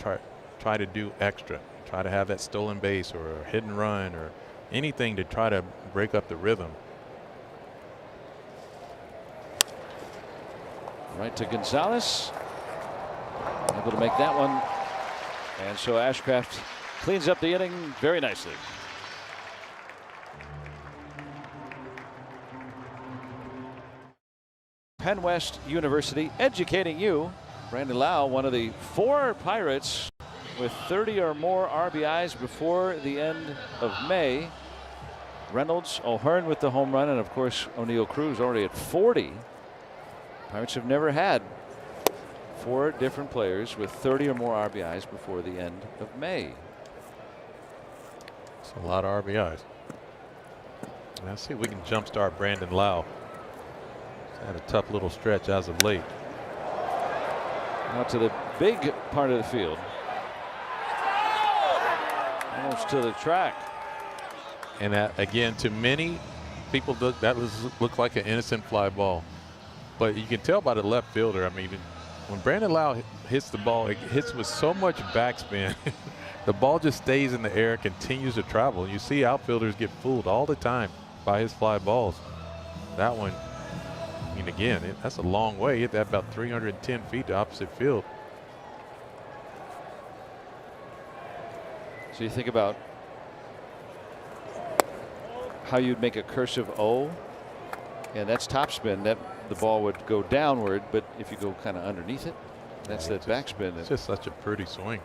try to do extra, try to have that stolen base or a hit and run or anything to try to break up the rhythm. Right to Gonzalez, able to make that one, and so Ashcraft cleans up the inning very nicely. Penn West University educating you. Brandon Lau, one of the 4 Pirates with 30 or more RBIs before the end of May. Reynolds, O'Hearn with the home run, and of course O'Neill Cruz already at 40. Pirates have never had 4 different players with 30 or more RBIs before the end of May. It's a lot of RBIs. Let's see if we can jumpstart Brandon Lau. He's had a tough little stretch as of late. Now to the big part of the field. Almost to the track. And that, again, to many people, that looked like an innocent fly ball. But you can tell by the left fielder. I mean, when Brandon Lau hits the ball, it hits with so much backspin. The ball just stays in the air, continues to travel. You see outfielders get fooled all the time by his fly balls. That one, I mean, again, that's a long way. He hit that about 310 feet to opposite field. So you think about how you'd make a cursive O, and that's topspin. That the ball would go downward, but if you go kind of underneath it, that's that backspin. It's just such a pretty swing.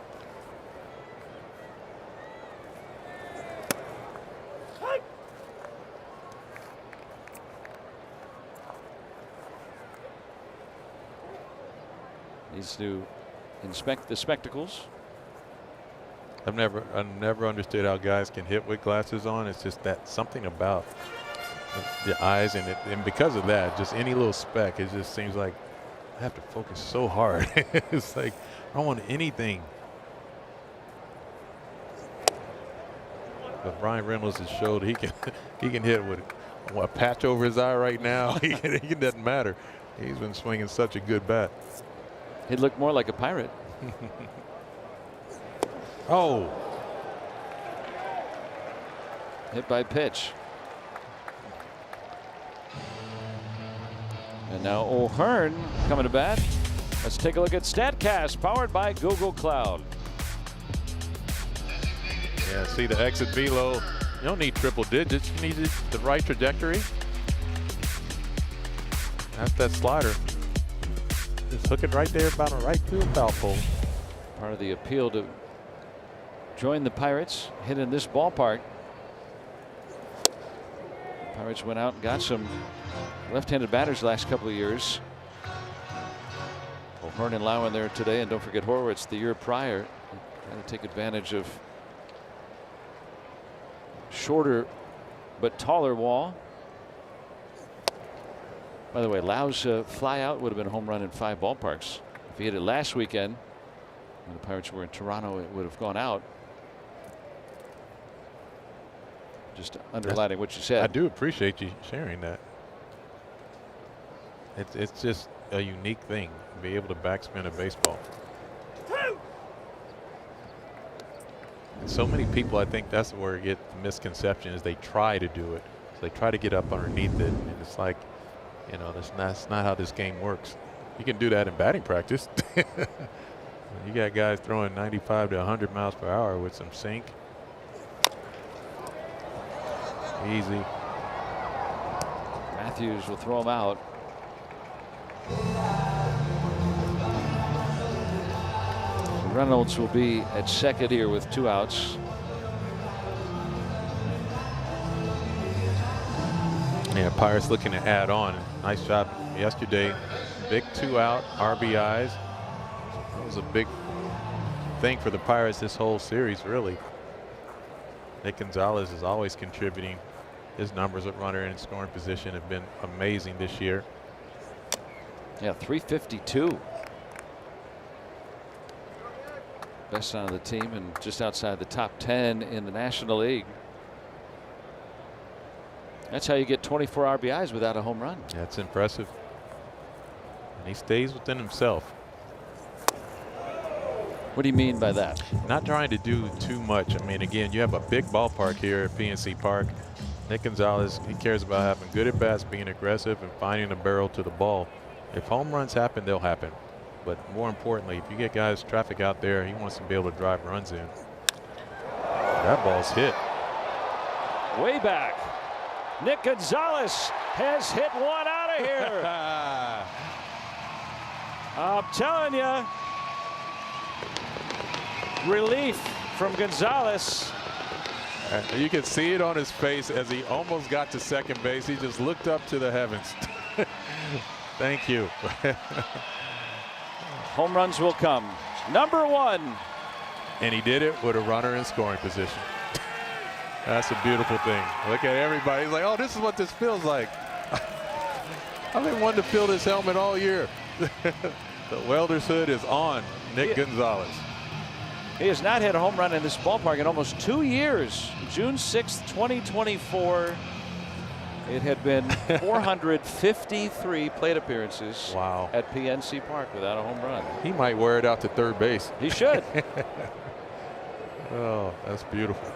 Needs to inspect the spectacles. I've never understood how guys can hit with glasses on. It's just that something about the eyes, and because of that, just any little speck, it just seems like I have to focus so hard. It's like I don't want anything. But Brian Reynolds has showed he can hit with a patch over his eye right now. It doesn't matter. He's been swinging such a good bat. He'd look more like a Pirate. Oh. Hit by pitch. And now O'Hearn coming to bat. Let's take a look at StatCast, powered by Google Cloud. Yeah, see the exit velo. You don't need triple digits. You need the right trajectory. That's that slider. Just hook it right there about a right field foul pole. Part of the appeal to join the Pirates, hit in this ballpark. The Pirates went out and got some left-handed batters the last couple of years. O'Hearn and Lau in there today, and don't forget Horwitz the year prior. Trying to take advantage of shorter but taller wall. By the way, Lau's fly out would have been a home run in 5 ballparks. If he hit it last weekend, when the Pirates were in Toronto, it would have gone out. Just underlining what you said. I do appreciate you sharing that. It's just a unique thing to be able to backspin a baseball. And so many people, I think that's where you get the misconception, is they try to do it. So they try to get up underneath it, and it's like, you know, that's not how this game works. You can do that in batting practice. You got guys throwing 95 to 100 miles per hour with some sink. Easy. Matthews will throw him out. Reynolds will be at second here with 2 outs. Yeah, Pirates looking to add on. Nice job yesterday. Big 2-out RBIs. That was a big thing for the Pirates this whole series, really. Nick Gonzalez is always contributing. His numbers at runner in scoring position have been amazing this year. Yeah, 352. Best on the team and just outside the top 10 in the National League. That's how you get 24 RBIs without a home run. That's impressive. And he stays within himself. What do you mean by that? Not trying to do too much. I mean, again, you have a big ballpark here at PNC Park. Nick Gonzalez, he cares about having good at bats, being aggressive, and finding a barrel to the ball. If home runs happen, they'll happen. But more importantly, if you get guys traffic out there, he wants to be able to drive runs in. That ball's hit. Way back. Nick Gonzalez has hit one out of here. I'm telling you. Relief from Gonzalez. You can see it on his face as he almost got to second base. He just looked up to the heavens. Thank you. Home runs will come. Number 1. And he did it with a runner in scoring position. That's a beautiful thing. Look at everybody. He's like, oh, this is what this feels like. I've been wanting to feel this helmet all year. The welder's hood is on Nick Gonzalez. He has not hit a home run in this ballpark in almost 2 years. June 6th, 2024. It had been 453 plate appearances at PNC Park without a home run. He might wear it out to third base. He should. Oh, that's beautiful.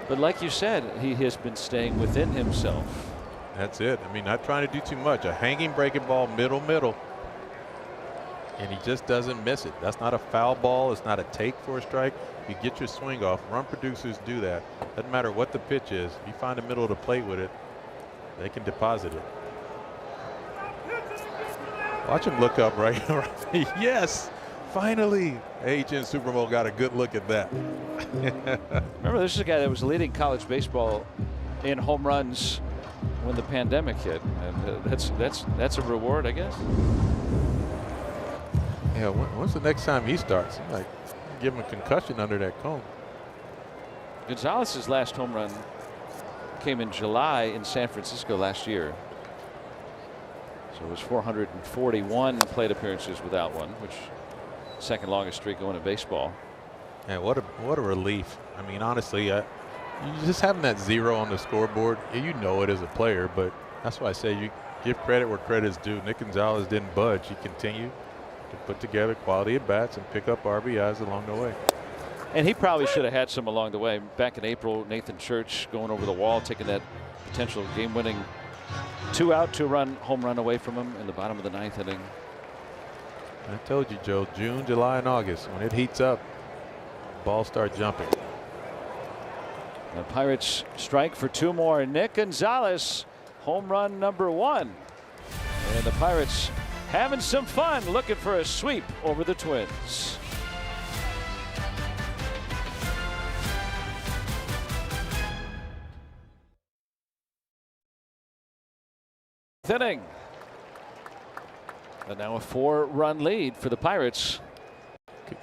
But like you said, he has been staying within himself. That's it. I mean, not trying to do too much. A hanging breaking ball, middle. And he just doesn't miss it. That's not a foul ball. It's not a take for a strike. You get your swing off. Run producers do that. Doesn't matter what the pitch is. You find the middle of the plate with it, they can deposit it. Watch him look up right. Yes, finally. Agent Super Bowl got a good look at that. Remember, this is a guy that was leading college baseball in home runs when the pandemic hit, and that's a reward, I guess. Yeah, when's the next time he starts? Like, give him a concussion under that cone. Gonzalez's last home run came in July in San Francisco last year. So it was 441 plate appearances without one, which second longest streak going in baseball. Yeah, what a relief. I mean, honestly, you just having that 0 on the scoreboard, you know it as a player, but that's why I say you give credit where credit is due. Nick Gonzalez didn't budge. He continued to put together quality at bats and pick up RBIs along the way. And he probably should have had some along the way. Back in April, Nathan Church going over the wall, taking that potential game-winning 2-out, 2-run home run away from him in the bottom of the 9th inning. I told you, Joe, June, July, and August, when it heats up, balls start jumping. The Pirates strike for 2 more. Nick Gonzalez, home run number 1. And the Pirates having some fun looking for a sweep over the Twins. Inning. And now a 4-run lead for the Pirates.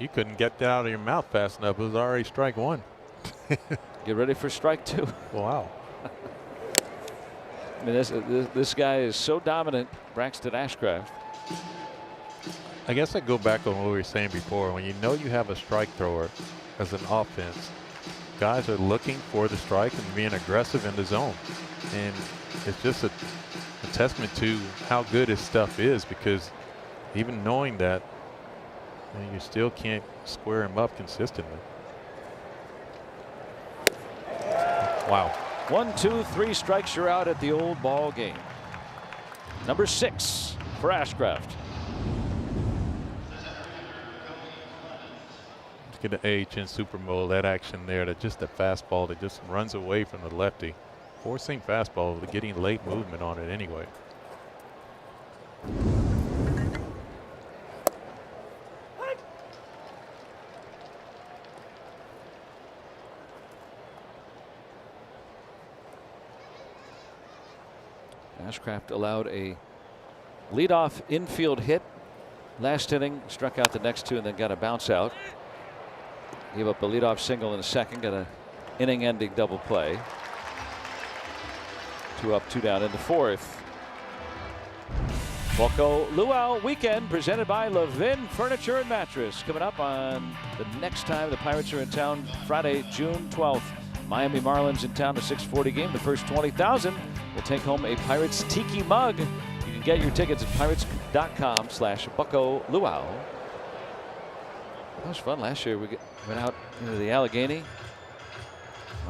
You couldn't get that out of your mouth fast enough. It was already strike 1. Get ready for strike 2. Wow. I mean, this guy is so dominant, Braxton Ashcraft. I guess I go back on what we were saying before. When you know you have a strike thrower as an offense, guys are looking for the strike and being aggressive in the zone. And it's just a testament to how good his stuff is, because even knowing that, you still can't square him up consistently. Wow. 1, 2, 3 strikes, you're out at the old ball game. Number 6 for Ashcraft. Look at the AHN Super Bowl, that action there, that just the fastball that just runs away from the lefty. Forcing fastball, getting late movement on it anyway. Ashcraft allowed a leadoff infield hit last inning, struck out the next two, and then got a bounce out. Gave up a leadoff single in the second, got an inning-ending double play. 2 up, 2 down in the fourth. Bucko Luau weekend presented by Levin Furniture and Mattress. Coming up on the next time the Pirates are in town, Friday, June 12th. Miami Marlins in town, a 6:40 game. The first 20,000 will take home a Pirates Tiki mug. You can get your tickets at pirates.com/Bucko Luau. That was fun last year. We went out into the Allegheny.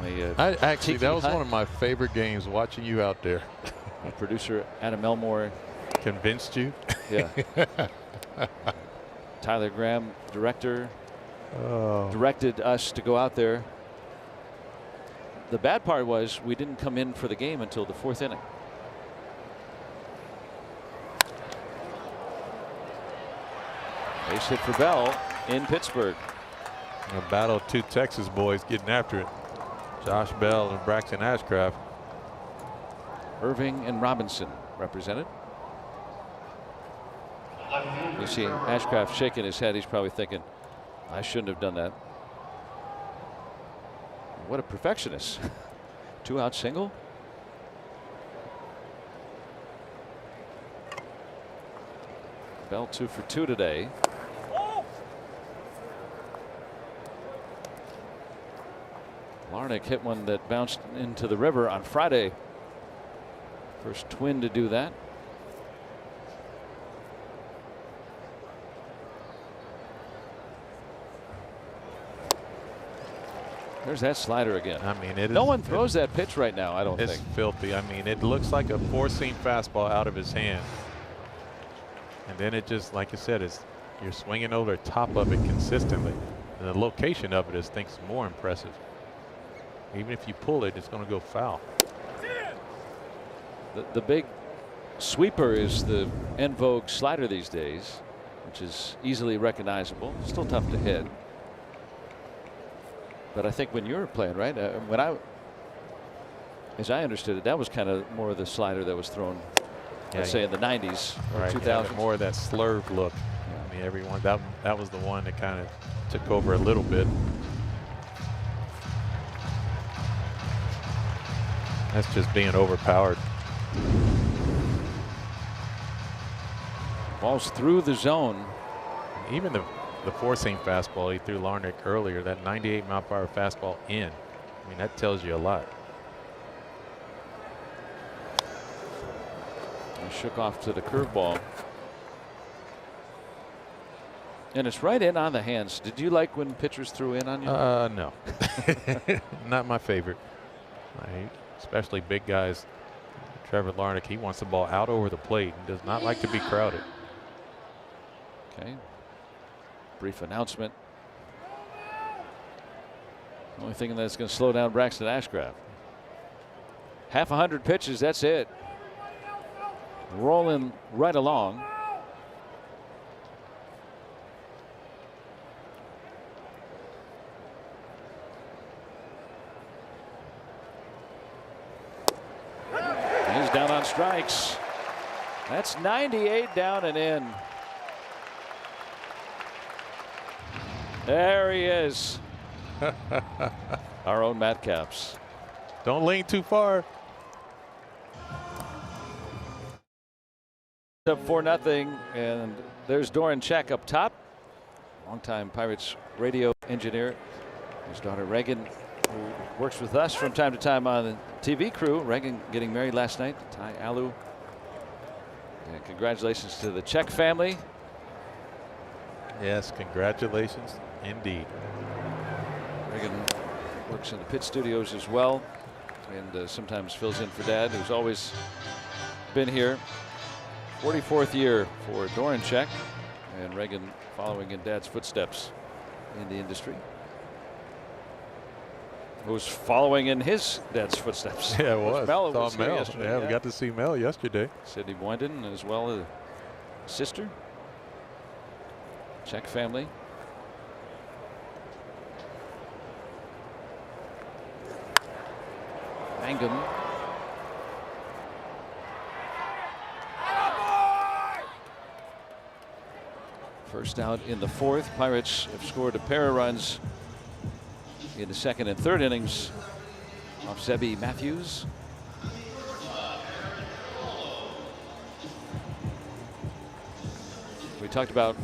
That was one of my favorite games, watching you out there. Producer Adam Elmore convinced you. Yeah. Tyler Graham, director, directed us to go out there. The bad part was we didn't come in for the game until the 4th inning. Base hit for Bell in Pittsburgh. A battle of 2 Texas boys getting after it. Josh Bell and Braxton Ashcraft. Irving and Robinson represented. You see Ashcraft shaking his head. He's probably thinking, I shouldn't have done that. What a perfectionist. 2-out single. Bell 2 for 2 today. Larnach hit one that bounced into the river on Friday. First Twin to do that. There's that slider again. I mean, no one throws that pitch right now, I don't think. It's filthy. I mean, it looks like a 4-seam fastball out of his hand. And then it just, like I said, you're swinging over the top of it consistently. And the location of it is, I think, more impressive. Even if you pull it, it's going to go foul. The big sweeper is the en vogue slider these days, which is easily recognizable. Still tough to hit. But I think when you were playing, right? As I understood it, that was kind of more of the slider that was thrown, let's say, in the 90s or 2000s. More of that slurve look. I mean, everyone that was the one that kind of took over a little bit. That's just being overpowered. Ball's through the zone. Even the 4-seam fastball he threw Larnach earlier, that 98-mile-per-hour fastball in. I mean, that tells you a lot. He shook off to the curveball. And it's right in on the hands. Did you like when pitchers threw in on you? No. Not my favorite. Especially big guys. Trevor Larnach, he wants the ball out over the plate and does not like to be crowded. Okay. Brief announcement. The only thing that's going to slow down Braxton Ashcraft. Half 100 pitches, that's it. Rolling right along. He's down on strikes. That's 98 down and in. There he is. Our own Matt Capps. Don't lean too far. Up 4-0, and there's Doran Check up top. Longtime Pirates radio engineer. His daughter Reagan, who works with us from time to time on the TV crew. Reagan getting married last night to Ty Alu. And congratulations to the Check family. Yes, congratulations indeed. Reagan works in the pit studios as well, and sometimes fills in for Dad, who's always been here. 44th year for Doran Check, and Reagan following in Dad's footsteps in the industry. Who's following in his dad's footsteps. Yeah, it was. Mel was Mel. yesterday. Yeah, we got to see Mel yesterday. Sidney Boynton, as well as sister. Check family. Mangum. First out in the fourth. Pirates have scored a pair of runs in the second and third innings off Zebby Matthews. We talked about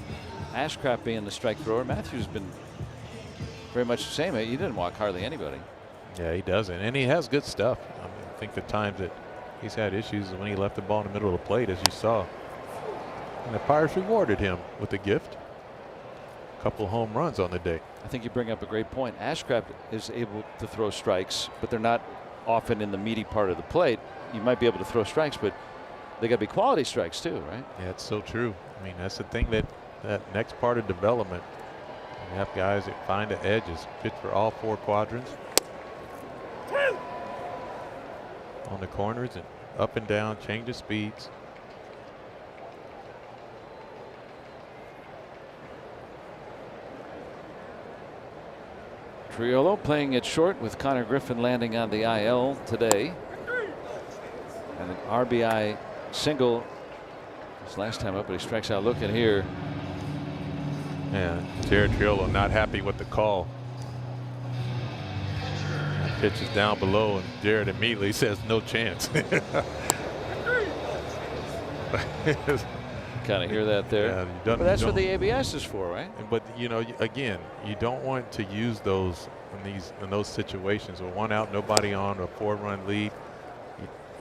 Ashcraft being the strike thrower. Matthews has been very much the same. He didn't walk hardly anybody. Yeah, he doesn't, and he has good stuff. I mean, I think the times that he's had issues is when he left the ball in the middle of the plate, as you saw. And the Pirates rewarded him with a gift. A couple home runs on the day. I think you bring up a great point. Ashcraft is able to throw strikes, but they're not often in the meaty part of the plate. You might be able to throw strikes, but they got to be quality strikes too, right? Yeah, it's so true. I mean, that's the thing, that next part of development, you have guys that find the edges, pitch for all four quadrants. On the corners and up and down, change the speeds. Triolo playing it short with Connor Griffin landing on the IL today. And an RBI single his last time up, but he strikes out. Looking here. Yeah, Jared Triolo not happy with the call. Pitch is down below, and Jared immediately says no chance. Kind of hear that there. Yeah, but that's what the ABS is for, right? But you know, again, you don't want to use those in those situations. With one out, nobody on, a 4-run lead,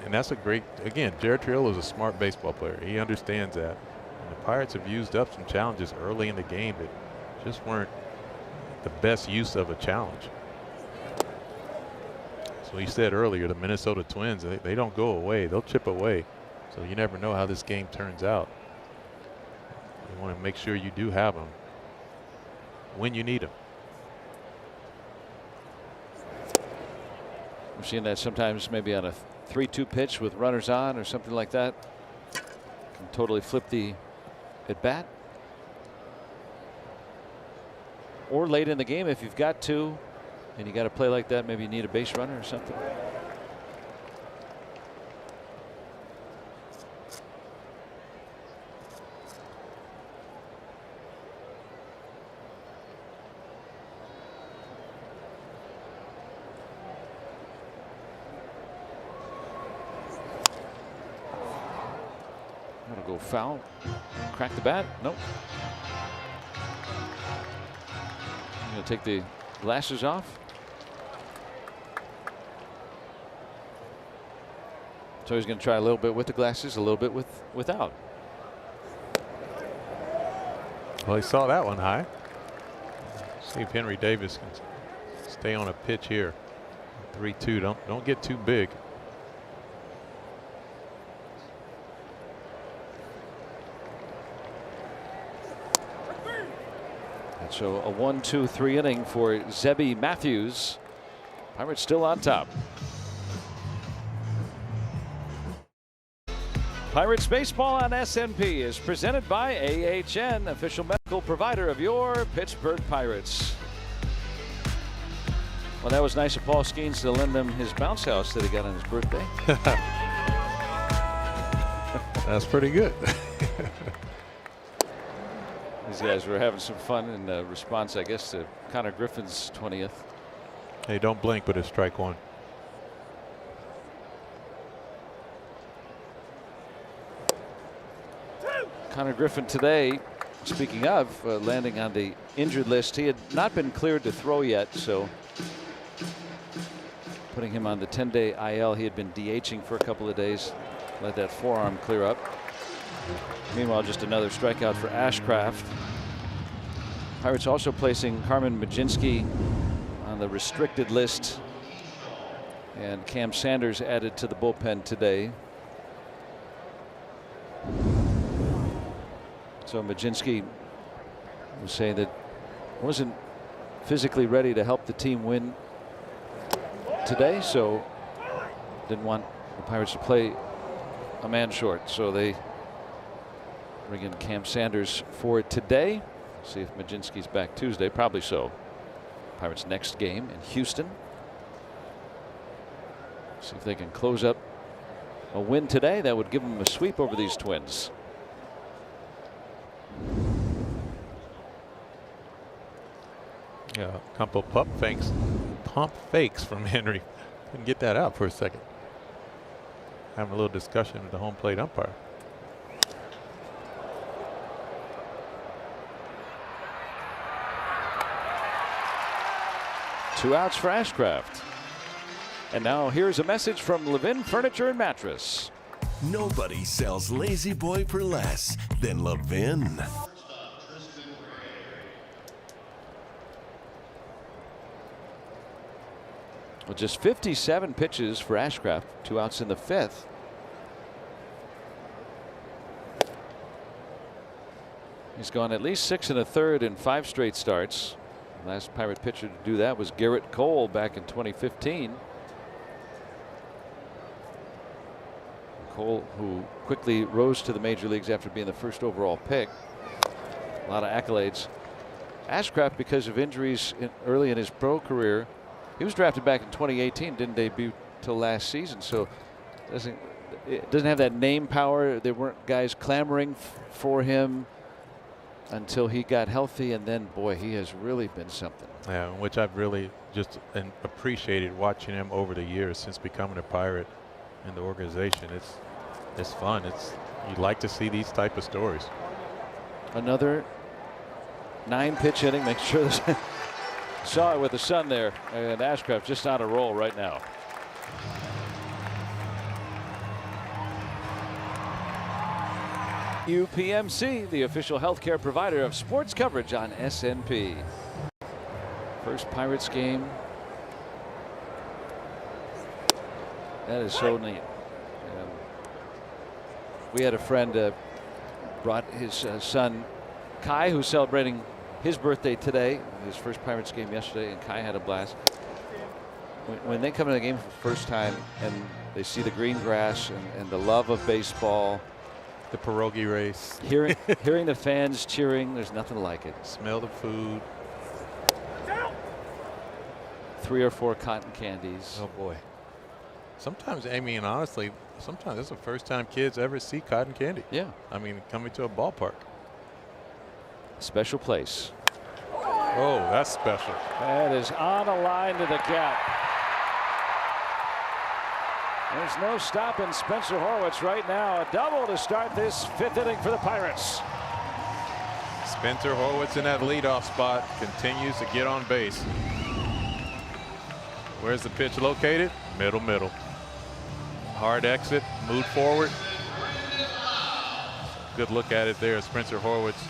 and that's a great. Again, Jared Triolo is a smart baseball player. He understands that. And the Pirates have used up some challenges early in the game that just weren't the best use of a challenge. So he said earlier, the Minnesota Twins, they don't go away. They'll chip away. So you never know how this game turns out. You want to make sure you do have them when you need them. We've seen that sometimes, maybe on a 3-2 pitch with runners on or something like that. Can totally flip the at bat. Or late in the game, if you've got to, and you got to play like that, maybe you need a base runner or something. That'll go foul. Crack the bat. Nope. I'm going to take the glasses off. So he's going to try a little bit with the glasses, a little bit without. Well, he saw that one high. See if Henry Davis can stay on a pitch here. 3-2. Don't get too big. And so a 1-2-3 inning for Zebby Matthews. Pirates still on top. Pirates Baseball on SNP is presented by AHN, official medical provider of your Pittsburgh Pirates. Well, that was nice of Paul Skeens to lend him his bounce house that he got on his birthday. That's pretty good. These guys were having some fun in response, I guess, to Connor Griffin's 20th. Hey, don't blink with a strike one. Connor Griffin today, speaking of landing on the injured list, he had not been cleared to throw yet, so putting him on the 10-day IL. He had been DHing for a couple of days, let that forearm clear up. Meanwhile, just another strikeout for Ashcraft. Pirates also placing Carmen Majinski on the restricted list, and Cam Sanders added to the bullpen today. So Majinski was saying that wasn't physically ready to help the team win today, so didn't want the Pirates to play a man short. So they bring in Cam Sanders for it today. See if Majinski's back Tuesday. Probably so. Pirates' next game in Houston. See if they can close up a win today. That would give them a sweep over these Twins. Yeah, a couple pump fakes from Henry. Couldn't get that out for a second. Having a little discussion with the home plate umpire. Two outs for Ashcraft. And now here's a message from Levin Furniture and Mattress. Nobody sells Lazy Boy for less than Levin. Well, just 57 pitches for Ashcraft. 2 outs in the 5th. He's gone at least 6 1/3 in 5 straight starts. Last Pirate pitcher to do that was Garrett Cole back in 2015. Cole, who quickly rose to the major leagues after being the first overall pick. A lot of accolades. Ashcraft, because of injuries early in his pro career, he was drafted back in 2018, didn't debut till last season, so it doesn't have that name power. There weren't guys clamoring for him until he got healthy, and then boy, he has really been something. Yeah, which I've really just appreciated watching him over the years since becoming a Pirate in the organization. It's fun. You like to see these type of stories. Another 9-pitch inning. Make sure saw it with the sun there, and Ashcraft just on a roll right now. UPMC, the official healthcare provider of sports coverage on SNP. First Pirates game. That is so neat. We had a friend brought his son Kai, who's celebrating his birthday today, his first Pirates game yesterday, and Kai had a blast. When they come into the game for the first time and they see the green grass and the love of baseball, the pierogi race, hearing the fans cheering, there's nothing like it. Smell the food. 3 or 4 cotton candies. Oh boy. Sometimes, Amy, and honestly, sometimes it's the first time kids ever see cotton candy. Yeah. I mean, coming to a ballpark. Special place. Oh, that's special. That is on a line to the gap. There's no stopping Spencer Horwitz right now. A double to start this 5th inning for the Pirates. Spencer Horwitz in that leadoff spot continues to get on base. Where's the pitch located? Middle. Hard exit, move forward. Good look at it there, Spencer Horwitz.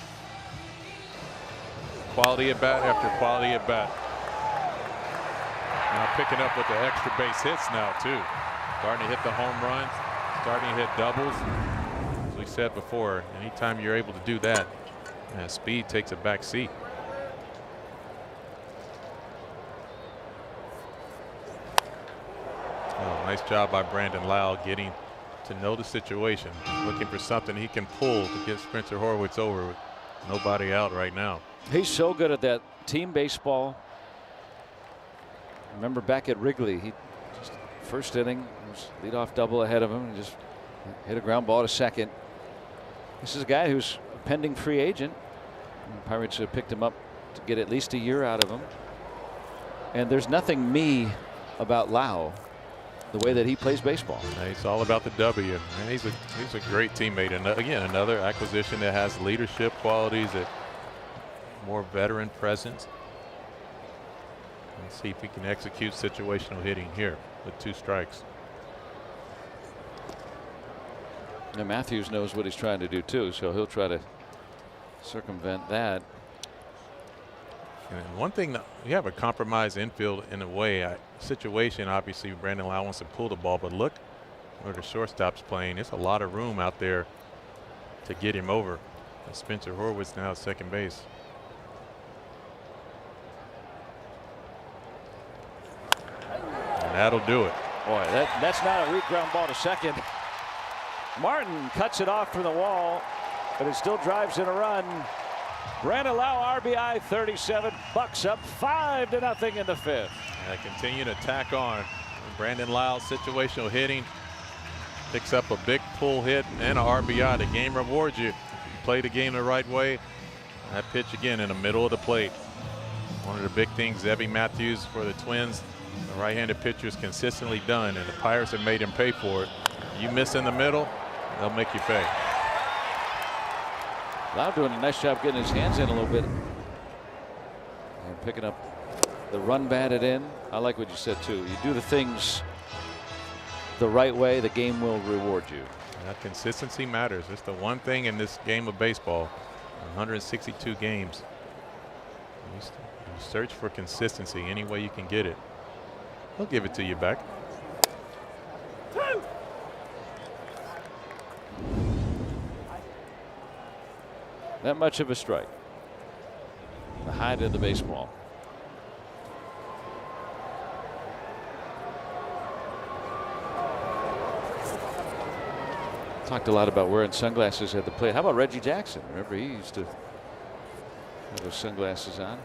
Quality at bat after quality at bat. Now picking up with the extra base hits now too. Starting to hit the home runs, starting to hit doubles. As we said before, anytime you're able to do that, speed takes a back seat. Oh, nice job by Brandon Lau getting to know the situation, looking for something he can pull to get Spencer Horwitz over with nobody out right now. He's so good at that team baseball. Remember back at Wrigley, he just first inning was leadoff double ahead of him and just hit a ground ball to second. This is a guy who's a pending free agent. And Pirates have picked him up to get at least a year out of him. And there's nothing me about Lau, the way that he plays baseball. It's all about the W. And he's a great teammate. And again, another acquisition that has leadership qualities, that more veteran presence. Let's see if he can execute situational hitting here with 2 strikes. And Matthews knows what he's trying to do too, so he'll try to circumvent that. And one thing, that you have a compromised infield in a way situation. Obviously, Brandon Lau wants to pull the ball, but look where the shortstop's playing. There's a lot of room out there to get him over. And Spencer Horwitz now at second base. And that'll do it. Boy, that's not a weak ground ball to second. Martin cuts it off from the wall, but it still drives in a run. Brandon Lau, RBI 37, Bucks up 5-0 in the 5th. Continue to tack on. Brandon Lau, situational hitting, picks up a big pull hit and an RBI. The game rewards you. You play the game the right way. That pitch again in the middle of the plate. One of the big things Zebby Matthews for the Twins, the right-handed pitcher, is consistently done, and the Pirates have made him pay for it. You miss in the middle, they'll make you pay. Lau doing a nice job getting his hands in a little bit and picking up the run batted in. I like what you said too. You do the things the right way, the game will reward you. That consistency matters. It's the one thing in this game of baseball. 162 games. You search for consistency any way you can get it. He'll give it to you back. Not much of a strike. The height of the baseball. Talked a lot about wearing sunglasses at the plate. How about Reggie Jackson? Remember, he used to have those sunglasses on.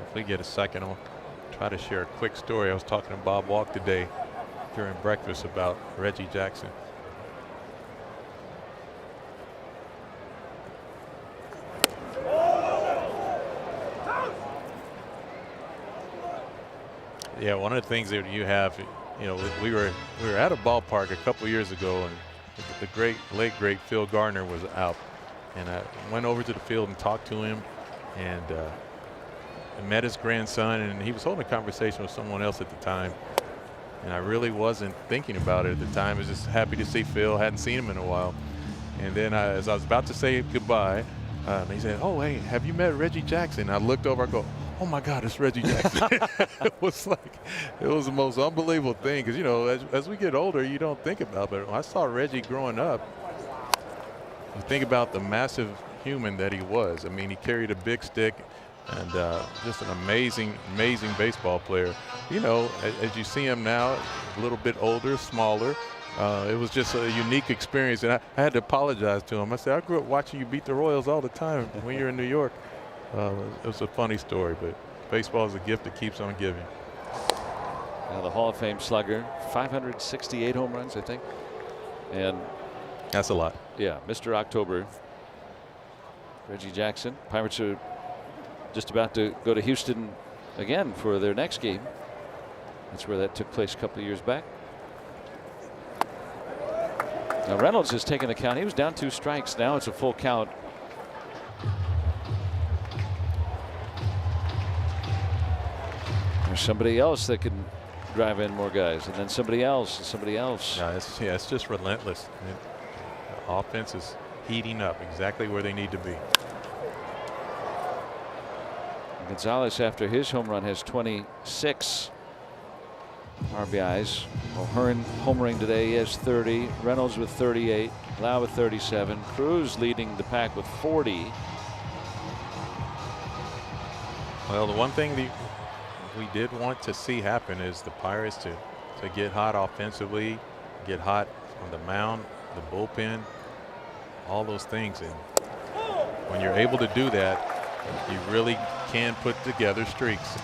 If we get a second, I'll try to share a quick story. I was talking to Bob Walk today during breakfast about Reggie Jackson. Yeah, one of the things that you have, you know, we were at a ballpark a couple years ago, and the late great Phil Gardner was out, and I went over to the field and talked to him, and met his grandson, and he was holding a conversation with someone else at the time, and I really wasn't thinking about it at the time. I was just happy to see Phil. Hadn't seen him in a while, and then as I was about to say goodbye, he said, "Oh, hey, have you met Reggie Jackson?" I looked over, I go, "Oh my God, it's Reggie Jackson." It was the most unbelievable thing, because, you know, as we get older, you don't think about it. But when I saw Reggie growing up, you think about the massive human that he was. I mean, he carried a big stick, and just an amazing baseball player. You know, as you see him now, a little bit older, smaller. It was just a unique experience, and I had to apologize to him. I said, "I grew up watching you beat the Royals all the time when you're in New York." It was a funny story, but baseball is a gift that keeps on giving. Now the Hall of Fame slugger, 568 home runs, I think. And that's a lot. Yeah, Mr. October, Reggie Jackson. Pirates are just about to go to Houston again for their next game. That's where that took place a couple of years back. Now Reynolds has taken the count. He was down 2 strikes. Now it's a full count. There's somebody else that can drive in more guys, and then somebody else, and somebody else. Yeah, it's just relentless. The offense is heating up exactly where they need to be. Gonzalez, after his home run, has 26 RBIs. O'Hearn homering today, he has 30. Reynolds with 38. Lau with 37. Cruz leading the pack with 40. Well, the one thing that we did want to see happen is the Pirates to get hot offensively, get hot on the mound, the bullpen, all those things. And when you're able to do that, you really can put together streaks.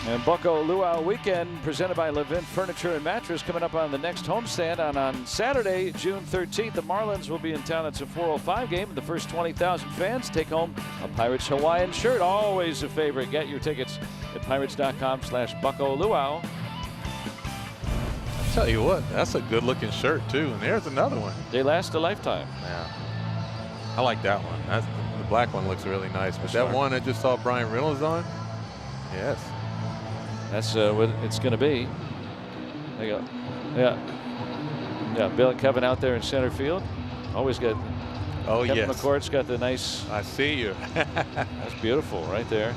And Bucko Luau weekend presented by Levin Furniture and Mattress coming up on the next homestand on Saturday, June 13th. The Marlins will be in town. It's a 4:05 game. The first 20,000 fans take home a Pirates Hawaiian shirt. Always a favorite. Get your tickets at pirates.com/Bucko Luau. I'll tell you what, that's a good looking shirt too. And there's another one. They last a lifetime. Yeah. I like that one. The black one looks really nice. But that one I just saw Brian Reynolds on, yes. That's what it's going to be. There you go. Yeah. Bill and Kevin out there in center field. Always good. Oh, Kevin yes. McCourt's got the nice. I see you. That's beautiful right there.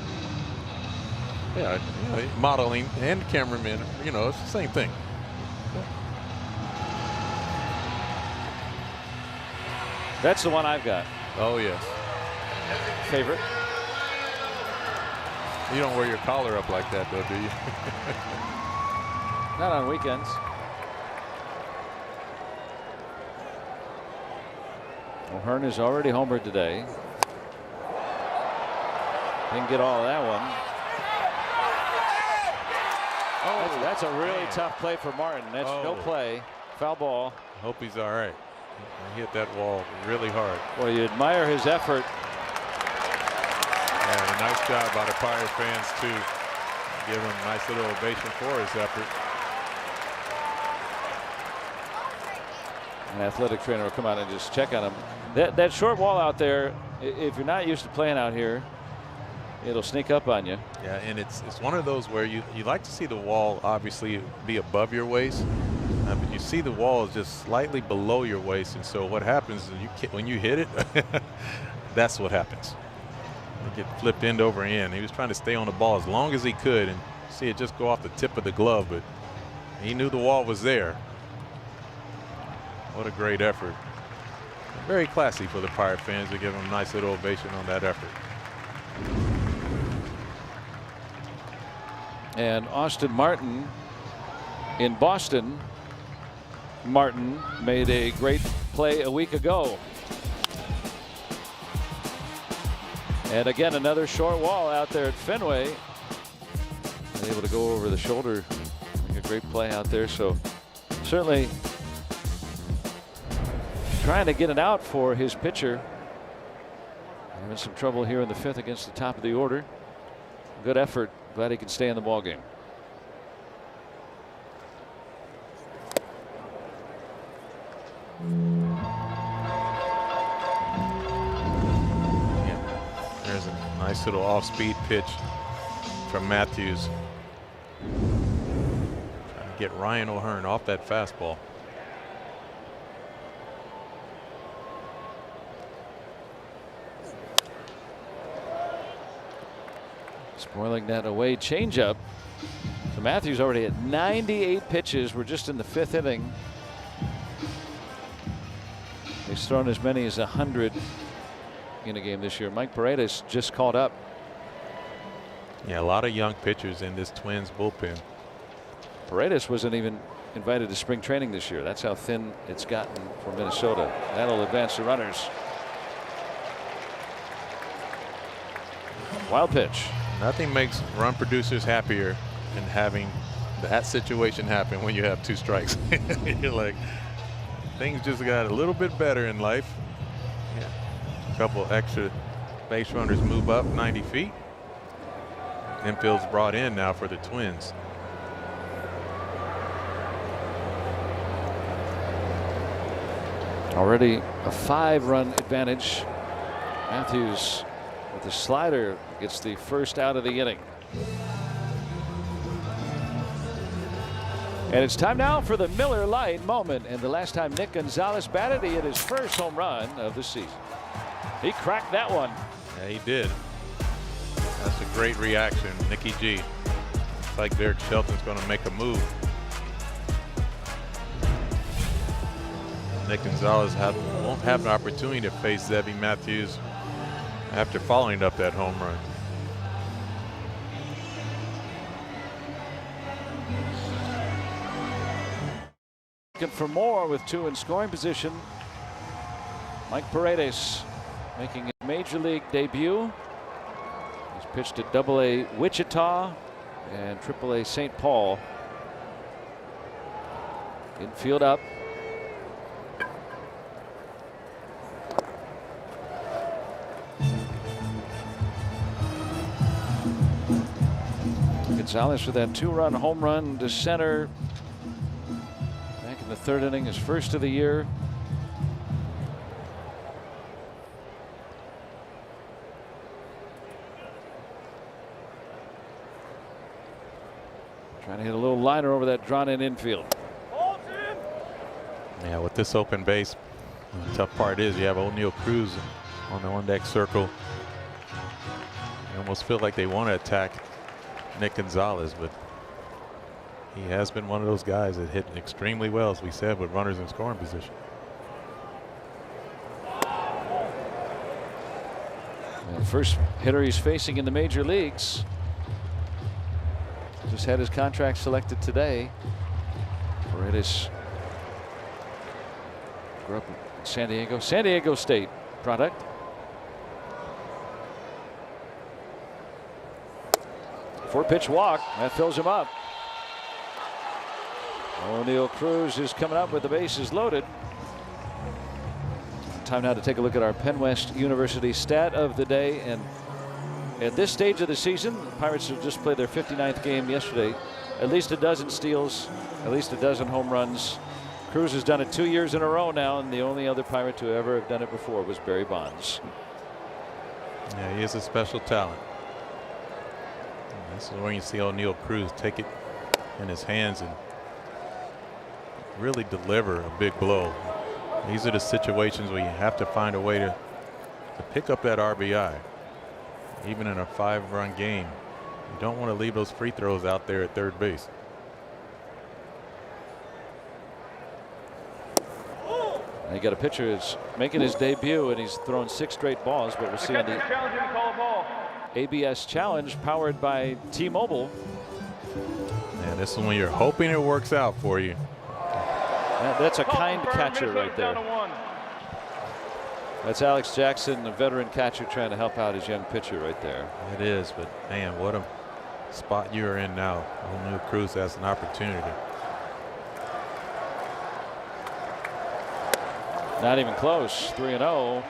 Yeah, you know, modeling and cameraman, you know, it's the same thing. That's the one I've got. Oh, yes. Favorite. You don't wear your collar up like that, though, do you? Not on weekends. O'Hearn is already homered today. Didn't get all of that one. Oh, that's a really tough play for Martin. That's no play. Foul ball. Hope he's all right. He hit that wall really hard. Well, you admire his effort. And a nice job by the Pirate fans to give him a nice little ovation for his effort. An athletic trainer will come out and just check on him. That short wall out there, if you're not used to playing out here, it'll sneak up on you. Yeah, and it's one of those where you like to see the wall obviously be above your waist, but you see the wall is just slightly below your waist, and so what happens is when you hit it, that's what happens. You get flipped end over end. He was trying to stay on the ball as long as he could and see it just go off the tip of the glove, but he knew the wall was there. What a great effort. Very classy for the Pirate fans to give him a nice little ovation on that effort. And Austin Martin in Boston. Martin made a great play a week ago. And again, another short wall out there at Fenway. And able to go over the shoulder. Make a great play out there. So certainly trying to get it out for his pitcher. Having some trouble here in the fifth against the top of the order. Good effort. Glad he can stay in the ball game. Yeah. There's a nice little off-speed pitch from Matthews. Trying to get Ryan O'Hearn off that fastball. Spoiling that away changeup. So Matthews already at 98 pitches. We're just in the fifth inning. He's thrown as many as 100 in a game this year. Mike Paredes just called up. Yeah, a lot of young pitchers in this Twins bullpen. Paredes wasn't even invited to spring training this year. That's how thin it's gotten for Minnesota. That'll advance the runners. Wild pitch. Nothing makes run producers happier than having that situation happen when you have two strikes. You're like, things just got a little bit better in life. Yeah. A couple extra base runners move up 90 feet. Infield's brought in now for the Twins. Already a 5-run advantage. Matthews with the slider gets the first out of the inning. And it's time now for the Miller Lite moment. And the last time Nick Gonzalez batted, he hit his first home run of the season. He cracked that one. Yeah, he did. That's a great reaction, Nicky G. Looks like Derek Shelton's going to make a move. Nick Gonzalez won't have an opportunity to face Zebby Matthews after following up that home run. Looking for more with 2 in scoring position. Mike Paredes making a major league debut. He's pitched at Double-A Wichita and Triple-A St. Paul. Infield up. Gonzalez for that 2-run home run to center back in the 3rd inning, his first of the year. Trying to hit a little liner over that drawn-in infield. Yeah, with this open base, the tough part is you have O'Neal Cruz on the on-deck circle. You almost feel like they want to attack Nick Gonzalez, but he has been one of those guys that hit extremely well, as we said, with runners in scoring position. The first hitter he's facing in the major leagues. Just had his contract selected today. Paredes grew up in San Diego State product. Four-pitch walk that fills him up. O'Neal Cruz is coming up with the bases loaded. Time now to take a look at our Penn West University stat of the day. And at this stage of the season, the Pirates have just played their 59th game yesterday. At least a dozen steals, at least a dozen home runs. Cruz has done it 2 years in a row now, and the only other Pirate to ever have done it before was Barry Bonds. Yeah, he is a special talent. And this is when you see O'Neal Cruz take it in his hands and really deliver a big blow. These are the situations where you have to find a way to pick up that RBI. Even in a 5-run game, you don't want to leave those free throws out there at third base. You got a pitcher who's making his debut, and he's thrown 6 straight balls, but we'll see on the ABS Challenge powered by T-Mobile. And this is when you're hoping it works out for you. That's a kind catcher right there. That's Alex Jackson, a veteran catcher, trying to help out his young pitcher right there. It is, but man, what a spot you're in now. O'Neal Cruz has an opportunity. Not even close. 3-0.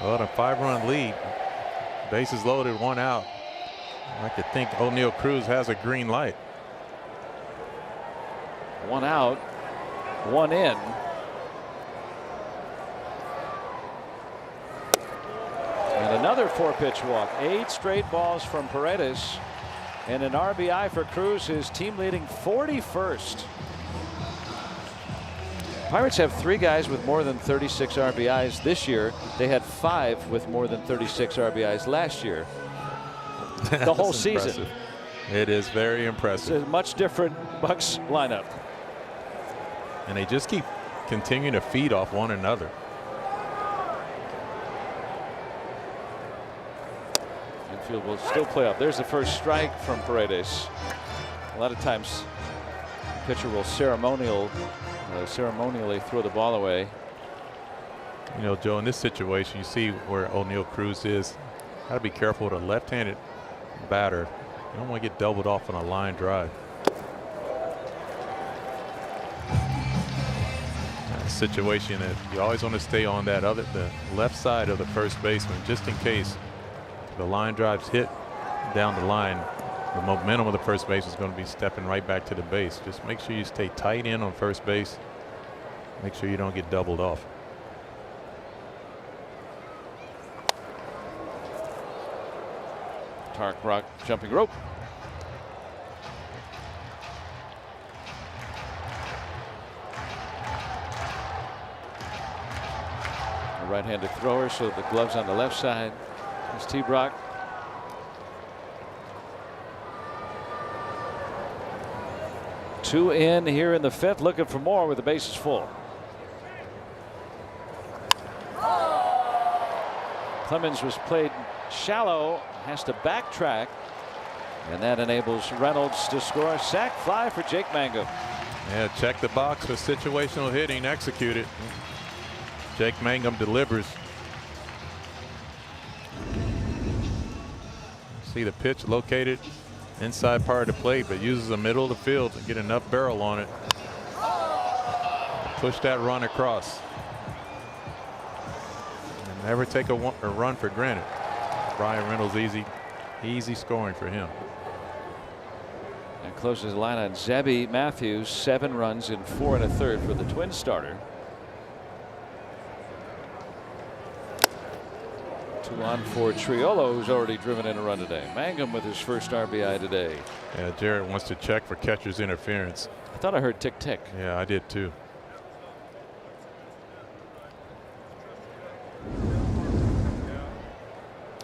Well, a 5-run lead. Bases loaded, 1 out. I like to think O'Neal Cruz has a green light. 1 out, 1 in. And another 4-pitch walk. 8 straight balls from Paredes. And an RBI for Cruz, his team leading 41st. Pirates have 3 guys with more than 36 RBIs this year. They had 5 with more than 36 RBIs last year. The whole season. It is very impressive. It's a much different Bucks lineup. And they just keep continuing to feed off one another. Infield will still play up. There's the first strike from Paredes. A lot of times, the pitcher will ceremonially throw the ball away. You know, Joe, in this situation, you see where O'Neal Cruz is. Got to be careful with a left-handed batter. You don't want to get doubled off on a line drive. Situation that you always want to stay on that the left side of the first baseman, just in case the line drives hit down the line. The momentum of the first base is going to be stepping right back to the base. Just make sure you stay tight in on first base. Make sure you don't get doubled off. Tark Rock jumping rope. Right-handed thrower, so the gloves on the left side. There's T-Brock. Two in here in the 5th, looking for more with the bases full. Clemens was played shallow, has to backtrack, and that enables Reynolds to score. Sac fly for Jake Mangum. Yeah, check the box for situational hitting, execute it. Jake Mangum delivers. See the pitch located inside part of the plate, but uses the middle of the field to get enough barrel on it. Push that run across. And never take a run for granted. Brian Reynolds, easy scoring for him. And closes the line on Zebby Matthews. 7 runs in 4 1/3 for the Twins starter. 2 on for Triolo, who's already driven in a run today. Mangum with his first RBI today. Yeah, Jarrett wants to check for catcher's interference. I thought I heard tick tick. Yeah, I did too.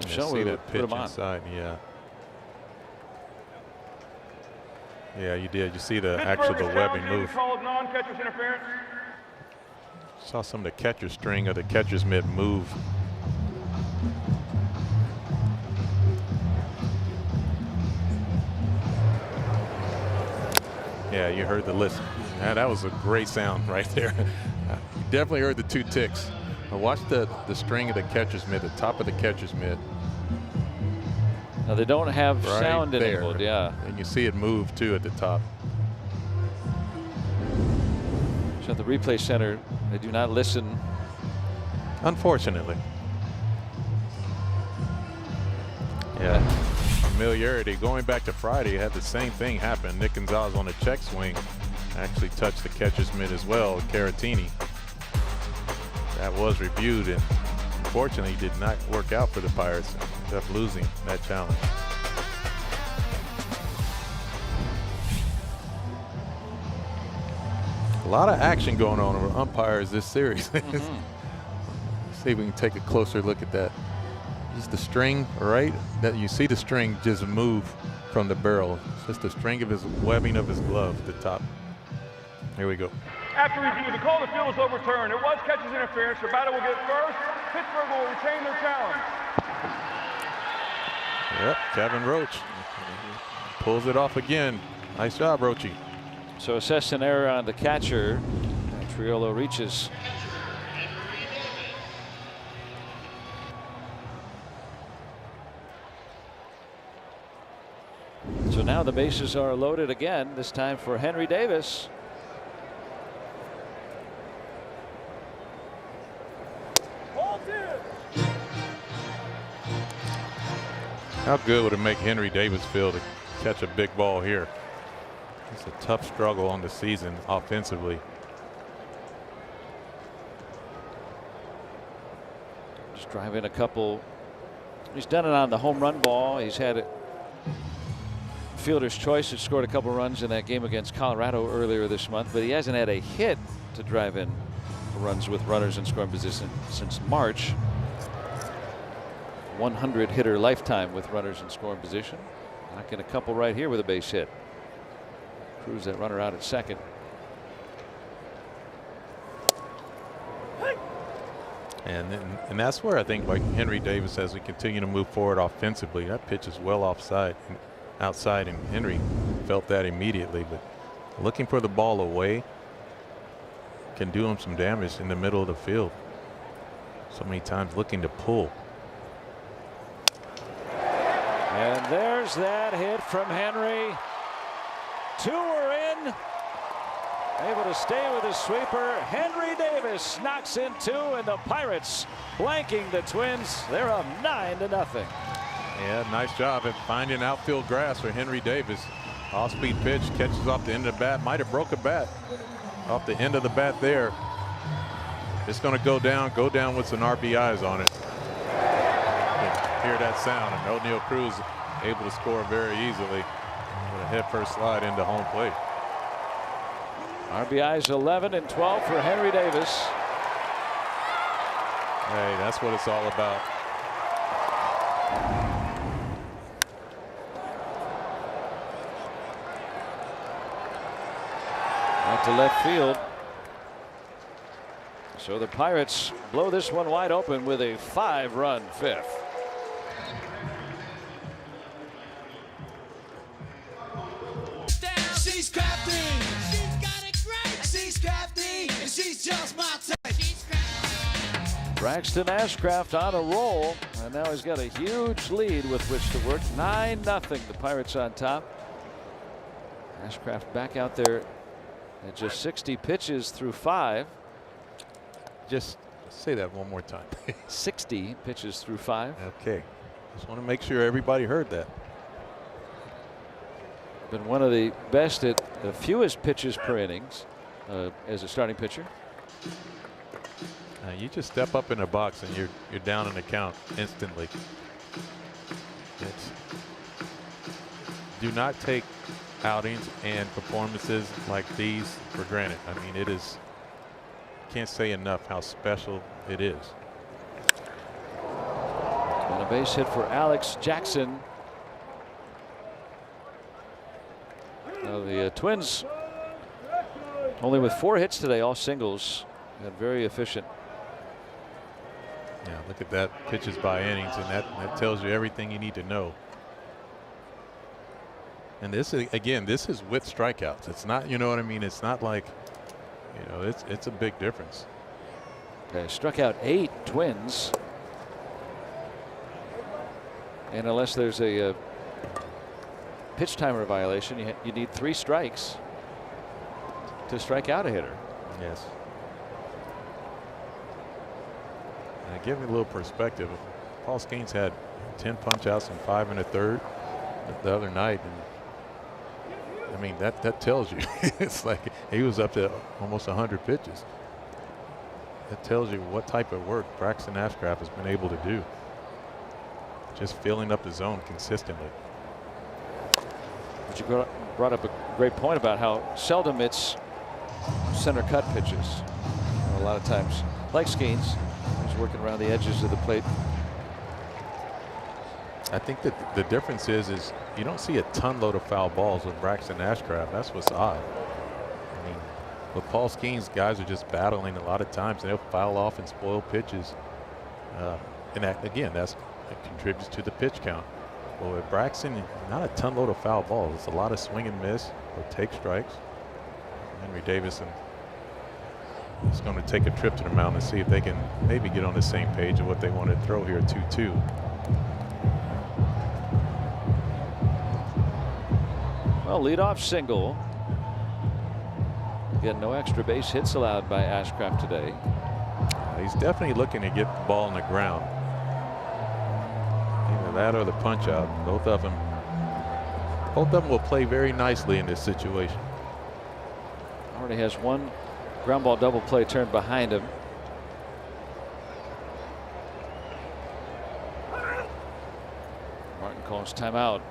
Shall see we that put pitch him on? Inside? Yeah, you did. You see the actual webbing move. Saw some of the catcher string of the catcher's mitt move. Yeah, you heard the listen. Yeah, that was a great sound right there. You definitely heard the 2 ticks. Now watch the string of the catcher's mitt, the top of the catcher's mitt. Now they don't have Right sound there. enabled, yeah. And you see it move too at the top. So at the replay center, they do not listen. Unfortunately. Yeah. Familiarity. Going back to Friday, had the same thing happen. Nick Gonzalez on a check swing actually touched the catcher's mitt as well, Caratini. That was reviewed and unfortunately did not work out for the Pirates. Ended up losing that challenge. A lot of action going on with umpires this series. See if we can take a closer look at that. Just the string, right? That you see the string just move from the barrel. It's just the string of his webbing of his glove at the top. Here we go. After review, the call of the field is overturned. It was catcher's interference. The batter will get first. Pittsburgh will retain their challenge. Yep, Kevin Roach pulls it off again. Nice job, Roachy. So assess an error on the catcher. Triolo reaches. So now the bases are loaded again, this time for Henry Davis. How good would it make Henry Davis feel to catch a big ball here? It's a tough struggle on the season offensively. Just drive in a couple. He's done it on the home run ball. He's had it. Fielder's choice. Has scored a couple runs in that game against Colorado earlier this month, but he hasn't had a hit to drive in runs with runners in scoring position since March. 100 hitter lifetime with runners in scoring position. Knocking a couple right here with a base hit. Cruise that runner out at second. And that's where I think, like Henry Davis, as we continue to move forward offensively, that pitch is well outside, and Henry felt that immediately. But looking for the ball away can do him some damage in the middle of the field. So many times looking to pull. And there's that hit from Henry. Two are in. Able to stay with his sweeper. Henry Davis knocks in two, and the Pirates blanking the Twins. They're up 9-0. Yeah, nice job at finding outfield grass for Henry Davis. Off-speed pitch, catches off the end of the bat. Might have broke a bat off the end of the bat there. It's going to go down with some RBIs on it. You can hear that sound, and O'Neal Cruz able to score very easily with a head-first slide into home plate. RBIs 11 and 12 for Henry Davis. Hey, that's what it's all about. Out to left field. So the Pirates blow this one wide open with a 5-run fifth. She's crafty. She's got it great. She's crafty. And she's just my type. Braxton Ashcraft on a roll, and now he's got a huge lead with which to work. 9-0. The Pirates on top. Ashcraft back out there at just 60 pitches through 5. Just say that one more time. 60 pitches through 5. Okay. Just want to make sure everybody heard that. Been one of the best at the fewest pitches per innings as a starting pitcher. You just step up in the box and you're down in the count instantly. Do not take outings and performances like these for granted. I mean, it is, can't say enough how special it is. And a base hit for Alex Jackson. Now the Twins only with 4 hits today, all singles, and very efficient. Yeah, look at that, pitches by innings, and that tells you everything you need to know. And this is, again, this is with strikeouts. It's not, you know what I mean? It's not like, you know, it's a big difference. Okay, struck out 8 Twins. And unless there's a pitch timer violation, you need 3 strikes to strike out a hitter. Yes. And give me a little perspective. Paul Skeens had 10 punch outs and 5 in the third the other night. And I mean, that tells you. It's like he was up to almost 100 pitches. That tells you what type of work Braxton Ashcraft has been able to do. Just filling up the zone consistently. But you brought up a great point about how seldom it's center cut pitches. A lot of times, like Skeens, he's working around the edges of the plate. I think that the difference is you don't see a ton load of foul balls with Braxton Ashcraft. That's what's odd. I mean, with Paul Skeens, guys are just battling a lot of times, and they'll foul off and spoil pitches. And that, again, that contributes to the pitch count. But with Braxton, not a ton load of foul balls. It's a lot of swing and miss or take strikes. Henry Davidson is going to take a trip to the mound and see if they can maybe get on the same page of what they want to throw here, 2-2. Well, leadoff single. Again, no extra base hits allowed by Ashcraft today. He's definitely looking to get the ball on the ground. Either that or the punch out. Both of them will play very nicely in this situation. Already has one ground ball double play turned behind him. Martin calls timeout.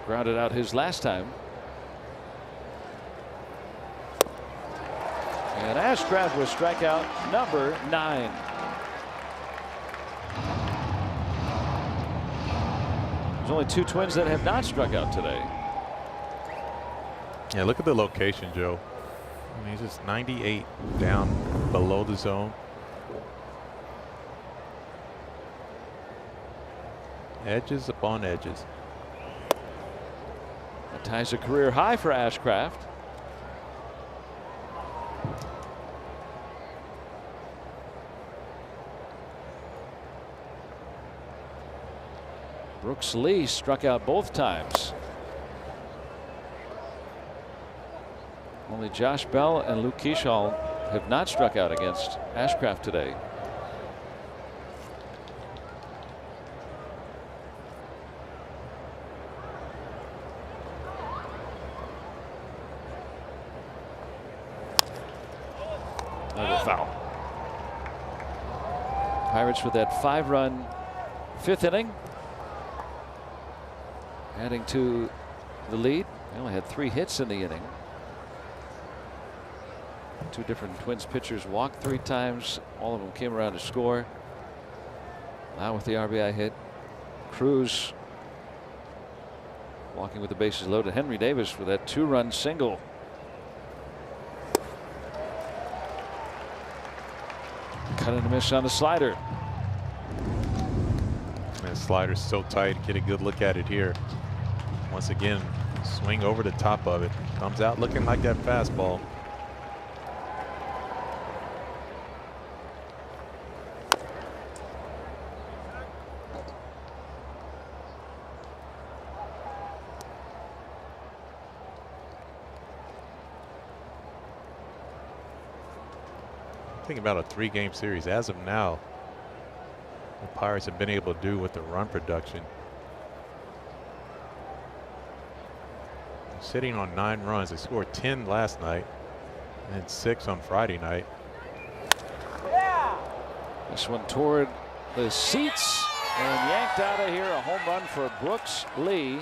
Grounded out his last time. And Ashcraft was strikeout number 9. There's only 2 Twins that have not struck out today. Yeah, look at the location, Joe. I mean, he's just 98 down below the zone. Edges upon edges. That ties a career high for Ashcraft. Brooks Lee struck out both times. Only Josh Bell and Luke Keeshall have not struck out against Ashcraft today. Another foul. Pirates with that 5-run 5th inning, adding to the lead. They only had 3 hits in the inning. 2 different Twins pitchers walked 3 times. All of them came around to score. Now with the RBI hit, Cruz walking with the bases loaded. Henry Davis with that 2-run single. Cut and a miss on the slider. Man, slider's so tight. Get a good look at it here. Once again, swing over the top of it. Comes out looking like that fastball. Think about a 3-game series. As of now, the Pirates have been able to do with the run production. They're sitting on 9 runs. They scored 10 last night and 6 on Friday night. This one toward the seats and yanked out of here. A home run for Brooks Lee.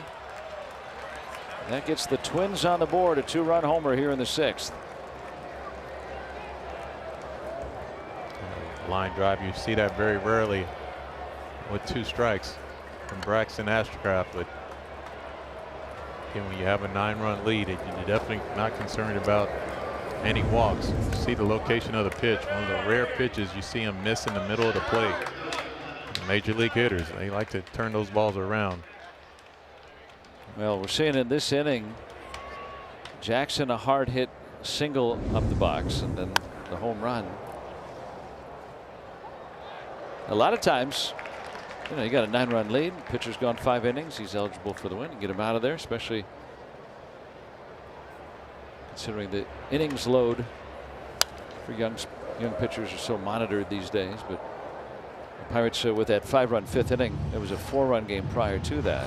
That gets the Twins on the board. A 2-run homer here in the 6th. Line drive, you see that very rarely with 2 strikes from Braxton Ashcraft. But again, when you have a 9-run lead, you're definitely not concerned about any walks. You see the location of the pitch. One of the rare pitches you see him miss in the middle of the plate. Major league hitters, they like to turn those balls around. Well, we're seeing in this inning, Jackson a hard hit single up the box, and then the home run. A lot of times You know, you got a 9-run lead. Pitcher's gone 5 innings. He's eligible for the win. Get him out of there, especially considering the innings load for young pitchers are so monitored these days. But the Pirates with that 5-run 5th inning. There was a 4-run game prior to that.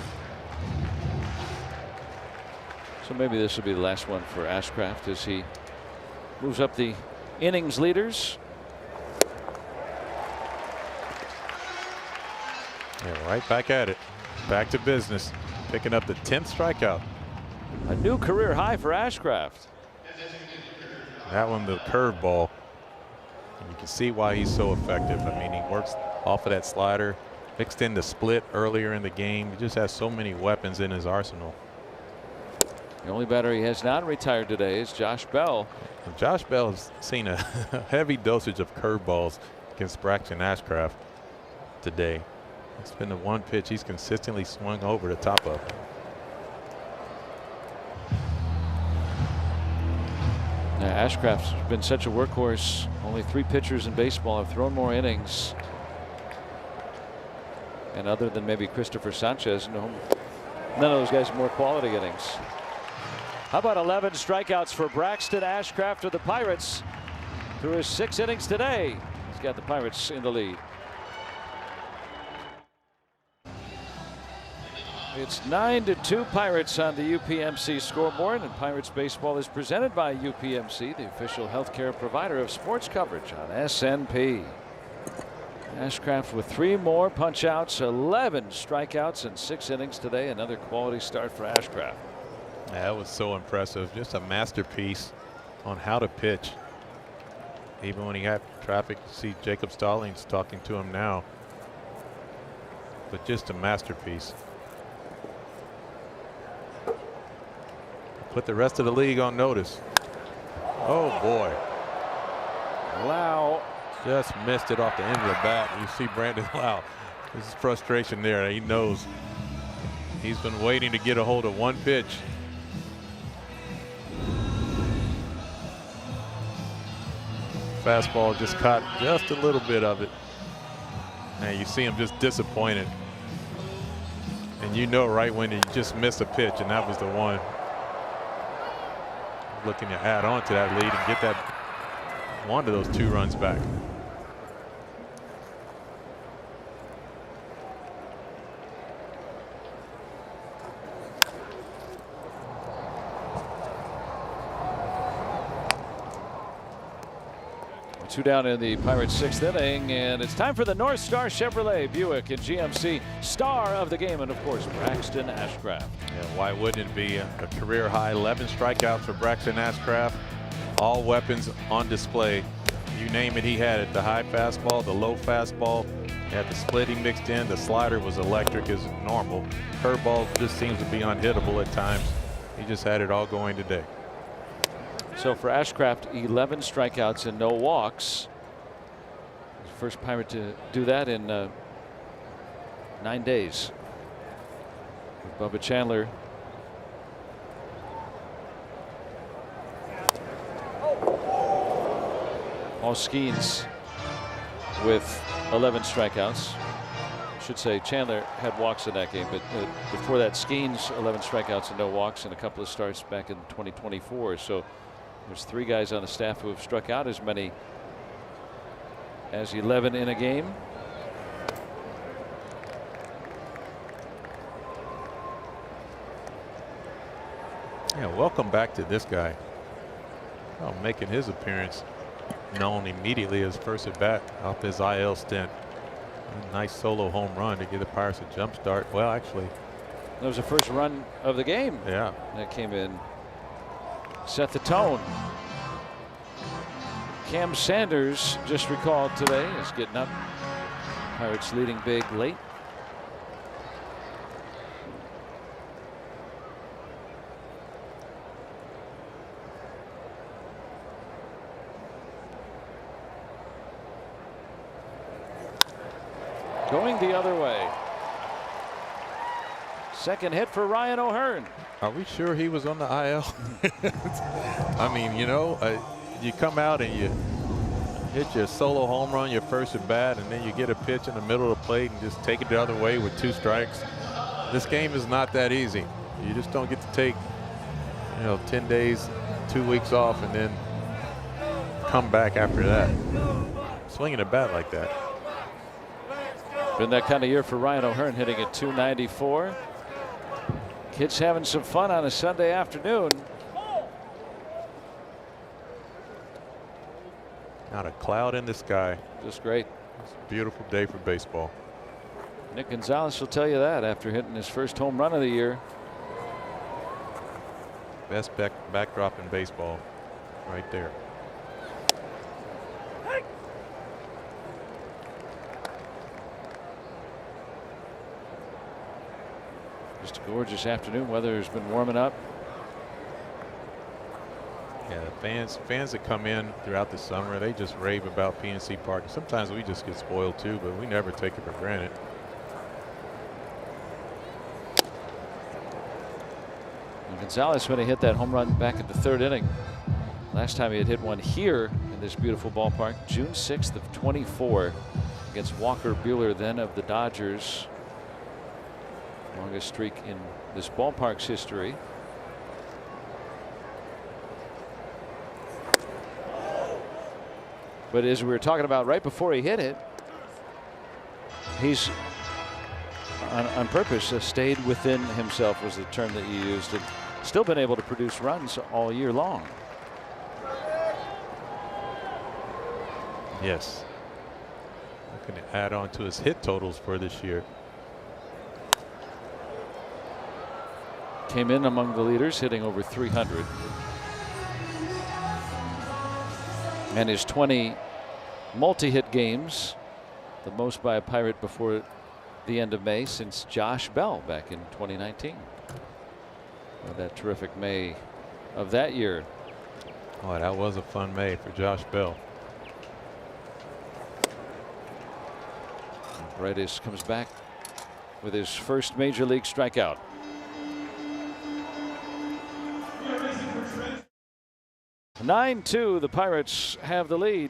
So maybe this will be the last one for Ashcraft as he moves up the innings leaders. Yeah, right back at it. Back to business. Picking up the 10th strikeout. A new career high for Ashcraft. That one, the curveball. And you can see why he's so effective. I mean, he works off of that slider, mixed in the split earlier in the game. He just has so many weapons in his arsenal. The only batter he has not retired today is Josh Bell. And Josh Bell has seen a heavy dosage of curveballs against Braxton Ashcraft today. It's been the one pitch he's consistently swung over the top of. Now, Ashcraft's been such a workhorse. Only 3 pitchers in baseball have thrown more innings. And other than maybe Christopher Sanchez, none of those guys have more quality innings. How about 11 strikeouts for Braxton Ashcraft of the Pirates through his 6 innings today? He's got the Pirates in the lead. It's 9-2 Pirates on the UPMC scoreboard, and Pirates baseball is presented by UPMC, the official healthcare provider of sports coverage on SNP. Ashcraft with 3 more punch outs, 11 strikeouts in 6 innings today. Another quality start for Ashcraft. That was so impressive. Just a masterpiece on how to pitch. Even when he had traffic, you see Jacob Stallings talking to him now. But just a masterpiece. Put the rest of the league on notice. Oh boy. Lau just missed it off the end of the bat. You see Brandon Lau. This is frustration there. He knows he's been waiting to get a hold of one pitch. Fastball just caught just a little bit of it. And you see him just disappointed. And you know right when he just missed a pitch, and that was the one. Looking to add on to that lead and get that one of those 2 runs back. Two down in the Pirates' 6th inning, and it's time for the North Star Chevrolet Buick and GMC star of the game, and of course Braxton Ashcraft. Yeah, why wouldn't it be a career high 11 strikeouts for Braxton Ashcraft? All weapons on display. You name it, he had it. The high fastball, the low fastball, he had the split he mixed in. The slider was electric as normal. Curveball just seems to be unhittable at times. He just had it all going today. So for Ashcraft, 11 strikeouts and no walks. First Pirate to do that in 9 days. Bubba Chandler. Paul Skeens with 11 strikeouts. I should say Chandler had walks in that game, but before that, Skeens 11 strikeouts and no walks, and a couple of starts back in 2024. So there's 3 guys on the staff who have struck out as many as 11 in a game. Yeah, welcome back to this guy. Oh, making his appearance known immediately as first at bat off his IL stint. A nice solo home run to give the Pirates a jump start. Well, actually, that was the first run of the game. Yeah, that came in, set the tone. Cam Sanders, just recalled today, is getting up. Pirates leading big late. Going the other way. Second hit for Ryan O'Hearn. Are we sure he was on the IL? I mean, you know, you come out and hit your solo home run, your first at bat, and then you get a pitch in the middle of the plate and just take it the other way with 2 strikes. This game is not that easy. You just don't get to take, 10 days, 2 weeks off, and then come back after that. Swinging a bat like that. Been that kind of year for Ryan O'Hearn, hitting at .294. Kids having some fun on a Sunday afternoon. Not a cloud in the sky. Just great. It's a beautiful day for baseball. Nick Gonzalez will tell you that after hitting his first home run of the year. Best backdrop in baseball right there. Just a gorgeous afternoon. Weather has been warming up. Yeah, the fans that come in throughout the summer, they just rave about PNC Park. Sometimes we just get spoiled too, but we never take it for granted. And Gonzalez, when he hit that home run back in the 3rd inning, last time he had hit one here in this beautiful ballpark, June 6th of 24 against Walker Buehler, then of the Dodgers. Longest streak in this ballpark's history. But as we were talking about right before he hit it, he's on purpose stayed within himself, was the term that you used, and still been able to produce runs all year long. Yes. Looking to add on to his hit totals for this year. Came in among the leaders, hitting over 300. And his 20 multi-hit games, the most by a Pirate before the end of May since Josh Bell back in 2019. That terrific May of that year. Oh, that was a fun May for Josh Bell. Paredes comes back with his first major league strikeout. (9-2), the Pirates have the lead.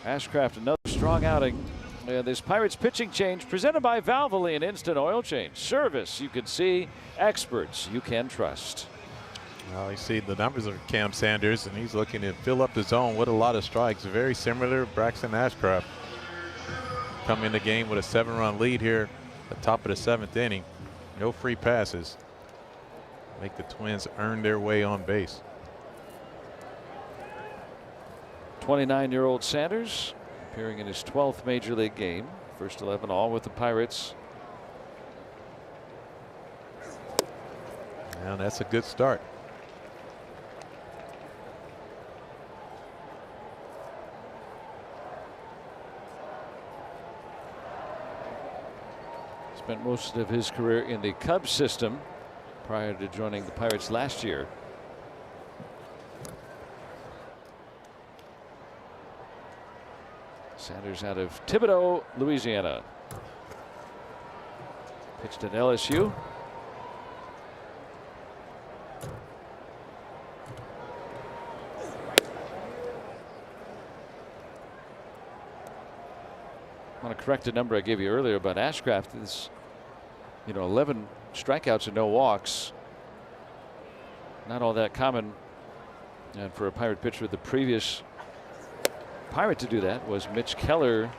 Ashcraft, another strong outing. This Pirates pitching change presented by Valvoline Instant Oil Change. Service you can see, experts you can trust. Well, you see the numbers of Cam Sanders, and he's looking to fill up the zone with a lot of strikes. Very similar to Braxton Ashcraft. Come in the game with a 7-run lead here at the top of the 7th inning. No free passes. Make the Twins earn their way on base. 29-year-old Sanders appearing in his 12th major league game. First 11 all with the Pirates. And that's a good start. Spent most of his career in the Cubs system prior to joining the Pirates last year. Sanders out of Thibodaux, Louisiana. Pitched at LSU. I want to correct a number I gave you earlier about Ashcraft. Is 11 strikeouts and no walks. Not all that common. And for a Pirate pitcher, the previous Pirate to do that was Mitch Keller.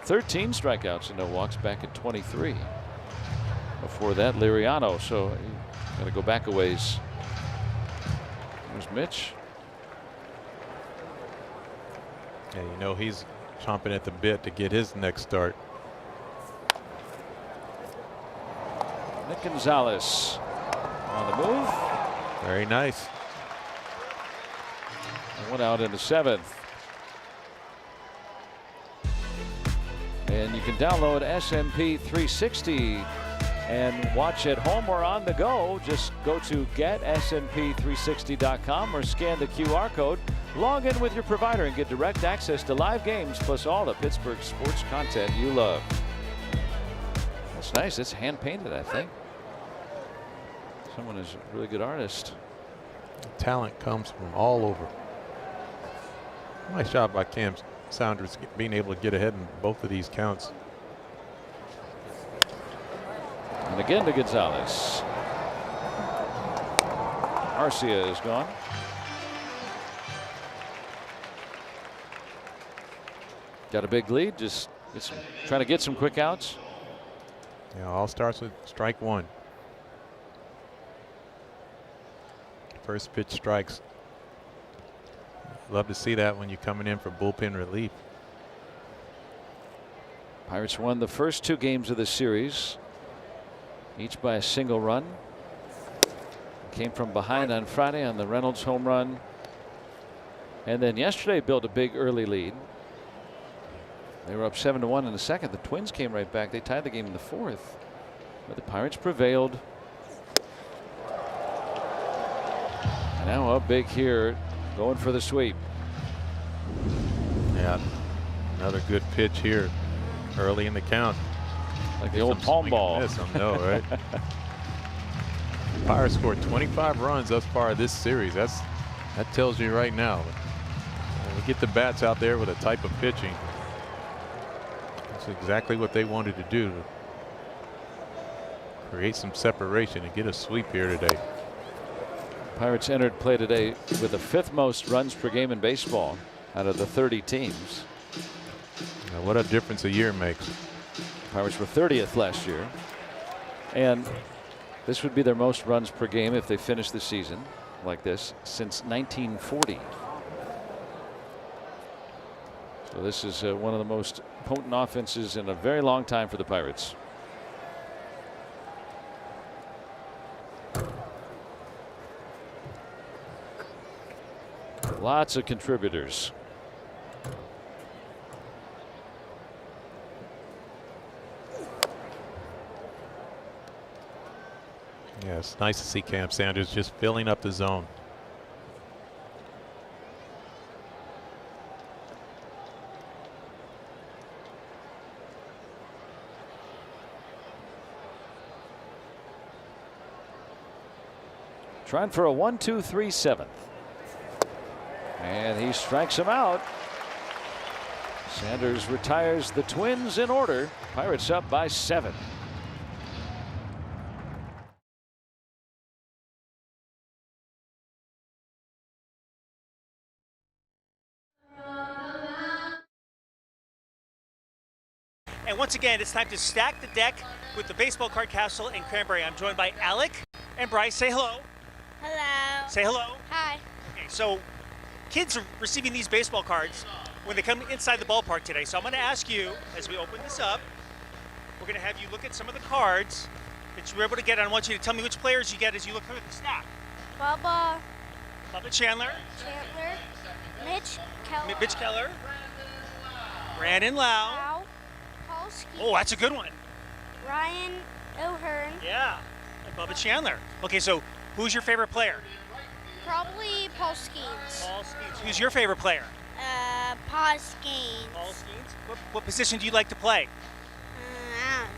13 strikeouts and no walks back in 23. Before that, Liriano. So got to go back a ways. There's Mitch. Yeah, he's chomping at the bit to get his next start. Nick Gonzalez on the move. Very nice. And one out in the 7th. And you can download SMP 360 and watch at home or on the go. Just go to getsmp360.com or scan the QR code. Log in with your provider and get direct access to live games plus all the Pittsburgh sports content you love. That's nice. It's hand painted, I think. Someone is a really good artist. Talent comes from all over. Nice job by Cam Saunders being able to get ahead in both of these counts. And again to Gonzalez. Arcia is gone. Got a big lead. Just trying to get some quick outs. Yeah, all starts with strike one. First pitch strikes. Love to see that when you're coming in for bullpen relief. Pirates won the first 2 games of the series, each by a single run. Came from behind on Friday on the Reynolds home run, and then yesterday built a big early lead. They were up 7-1 in the second. The Twins came right back. They tied the game in the fourth, but the Pirates prevailed. And now up big here, going for the sweep. Yeah, another good pitch here early in the count. Like the old palm ball. I know, right? Pirates scored 25 runs thus far this series. That tells you right now. We get the bats out there with a type of pitching. That's exactly what they wanted to do. To create some separation and get a sweep here today. Pirates entered play today with the 5th most runs per game in baseball out of the 30 teams. Now, what a difference a year makes. Pirates were 30th last year, and this would be their most runs per game if they finish the season like this since 1940. So this is one of the most potent offenses in a very long time for the Pirates. Lots of contributors. Yeah, it's nice to see Cam Saunders just filling up the zone. Trying for a 1-2-3 7th. And he strikes him out. Sanders retires the Twins in order. Pirates up by 7. And once again, it's time to stack the deck with the baseball card castle in Cranberry. I'm joined by Alec and Bryce. Say hello. Hello. Say hello. Hi. Okay, so kids are receiving these baseball cards when they come inside the ballpark today. So I'm going to ask you, as we open this up, we're going to have you look at some of the cards that you were able to get. I want you to tell me which players you get as you look through the stack. Bubba. Bubba Chandler. Chandler. Mitch Keller. Mitch Keller. Brandon Lau. Lau. Paul Skeens. Oh, that's a good one. Ryan O'Hearn. Yeah. And Bubba Chandler. Okay, so who's your favorite player? Probably Paul Skeens. Paul Skeens. Who's your favorite player? Paul Skeens. Paul Skeens. What position do you like to play?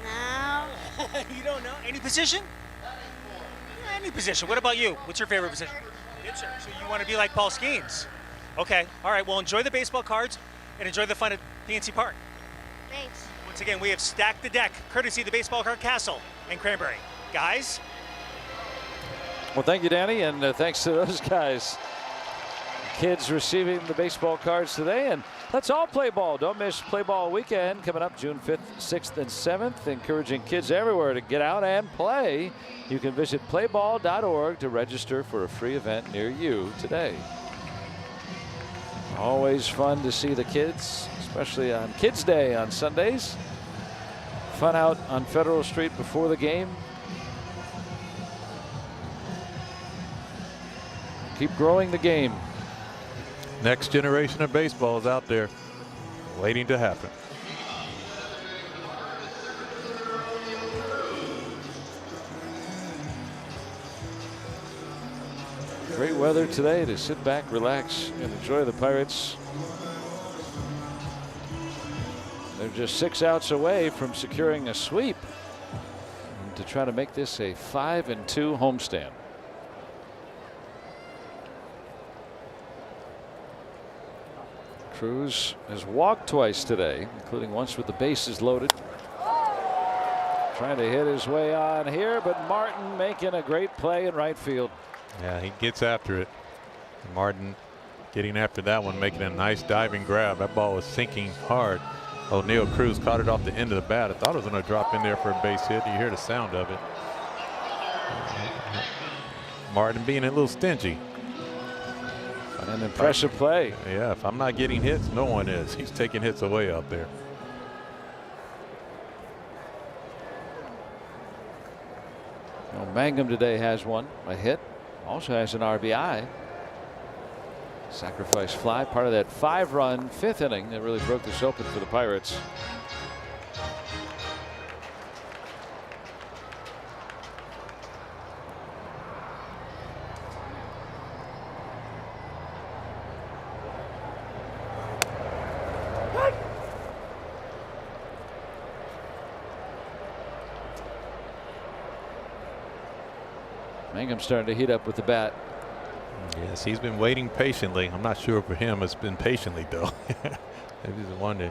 I don't know. You don't know? Any position? Any position. What about you? What's your favorite position? Pitcher. So you want to be like Paul Skeens. Okay. All right. Well, enjoy the baseball cards and enjoy the fun at PNC Park. Thanks. Once again, we have stacked the deck, courtesy of the Baseball Card Castle in Cranberry. Guys? Well, thank you, Danny, and thanks to those guys. Kids receiving the baseball cards today, and let's all play ball. Don't miss Play Ball Weekend coming up June 5th, 6th, and 7th, encouraging kids everywhere to get out and play. You can visit playball.org to register for a free event near you today. Always fun to see the kids, especially on Kids Day on Sundays. Fun out on Federal Street before the game. Keep growing the game. Next generation of baseball is out there waiting to happen. Great weather today to sit back, relax, and enjoy the Pirates. They're just 6 outs away from securing a sweep to try to make this a 5-2 homestand. Cruz has walked twice today, including once with the bases loaded. Trying to hit his way on here, but Martin making a great play in right field. Yeah, he gets after it. Martin getting after that one, making a nice diving grab. That ball was sinking hard. O'Neill Cruz caught it off the end of the bat. I thought it was going to drop in there for a base hit. You hear the sound of it. Martin being a little stingy. An impressive play. Yeah, if I'm not getting hits, no one is. He's taking hits away out there. Well, Mangum today has one, a hit, also has an RBI. Sacrifice fly, part of that 5-run 5th inning that really broke this open for the Pirates. Mangum starting to heat up with the bat. Yes, he's been waiting patiently. I'm not sure for him it's been patiently though. He's one to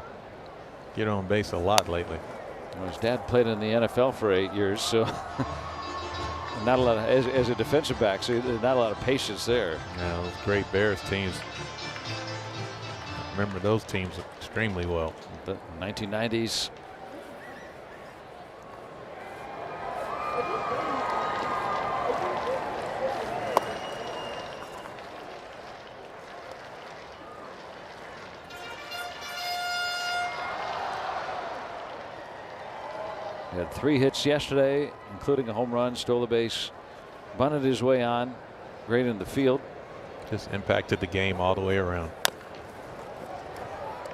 get on base a lot lately. Well, his dad played in the NFL for 8 years, so not a lot of, as a defensive back, so there's not a lot of patience there. Yeah, those great Bears teams. I remember those teams extremely well. The 1990s. He had 3 hits yesterday, including a home run, stole a base, bunted his way on, great in the field. Just impacted the game all the way around.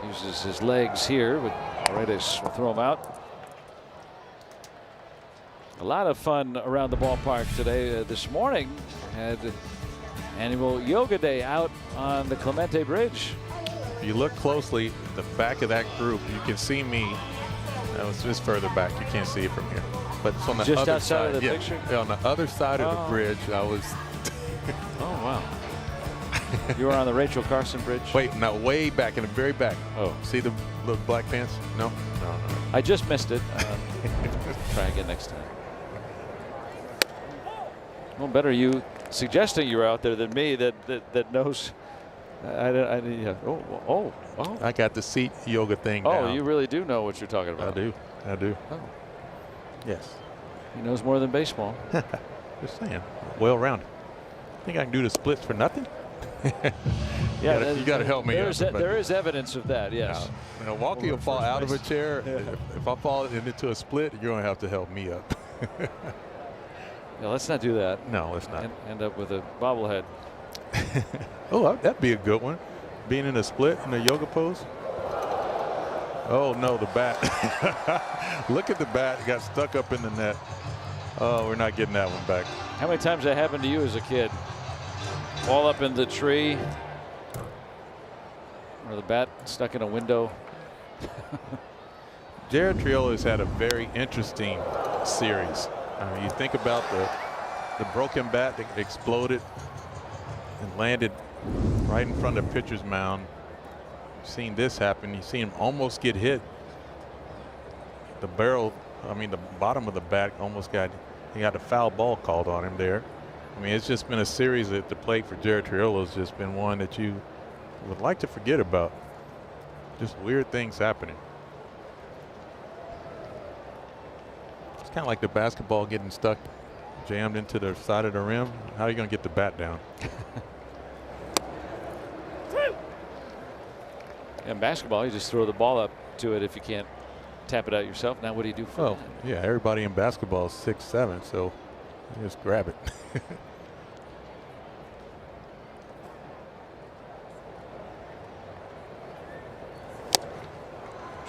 Uses his legs here, but Paredes will throw him out. A lot of fun around the ballpark today. This morning had annual yoga day out on the Clemente Bridge. If you look closely, the back of that group, you can see me. That was just further back. You can't see it from here, but it's on the just other outside side of the picture. Yeah, on the other side of the bridge. I was. Oh wow! You were on the Rachel Carson Bridge. Wait, no, way back in the very back. Oh, see the little black pants? No. I just missed it. Try again next time. Well, better you suggesting you're out there than me that knows. Yeah. Oh. I got the seat yoga thing. Oh, down. you really do know what you're talking about. I do. Oh. Yes. He knows more than baseball. Just saying. Well-rounded. Think I can do the splits for nothing? Yeah, you got to help me out. There is evidence of that. Yes. Now Walkie will fall out of a chair. If I fall into a split, you're going to have to help me up. Yeah, let's not do that. No, let's not. End up with a bobblehead. Oh, that'd be a good one. Being in a split in a yoga pose. Oh no, the bat. Look at the bat. It got stuck up in the net. Oh, we're not getting that one back. How many times that happened to you as a kid? All up in the tree, or the bat stuck in a window. Jared Triolo's had a very interesting series. You think about the broken bat that exploded and landed right in front of the pitcher's mound. You've seen this happen. You've seen him almost get hit. The barrel, the bottom of the bat almost he got a foul ball called on him there. It's just been a series at the plate for Jared Triolo. Has just been one that you would like to forget about. Just weird things happening. It's kind of like the basketball getting stuck, jammed into the side of the rim. How are you going to get the bat down? In basketball, you just throw the ball up to it if you can't tap it out yourself. Now, what do you do for that? Yeah, everybody in basketball is 6'7", so you just grab it.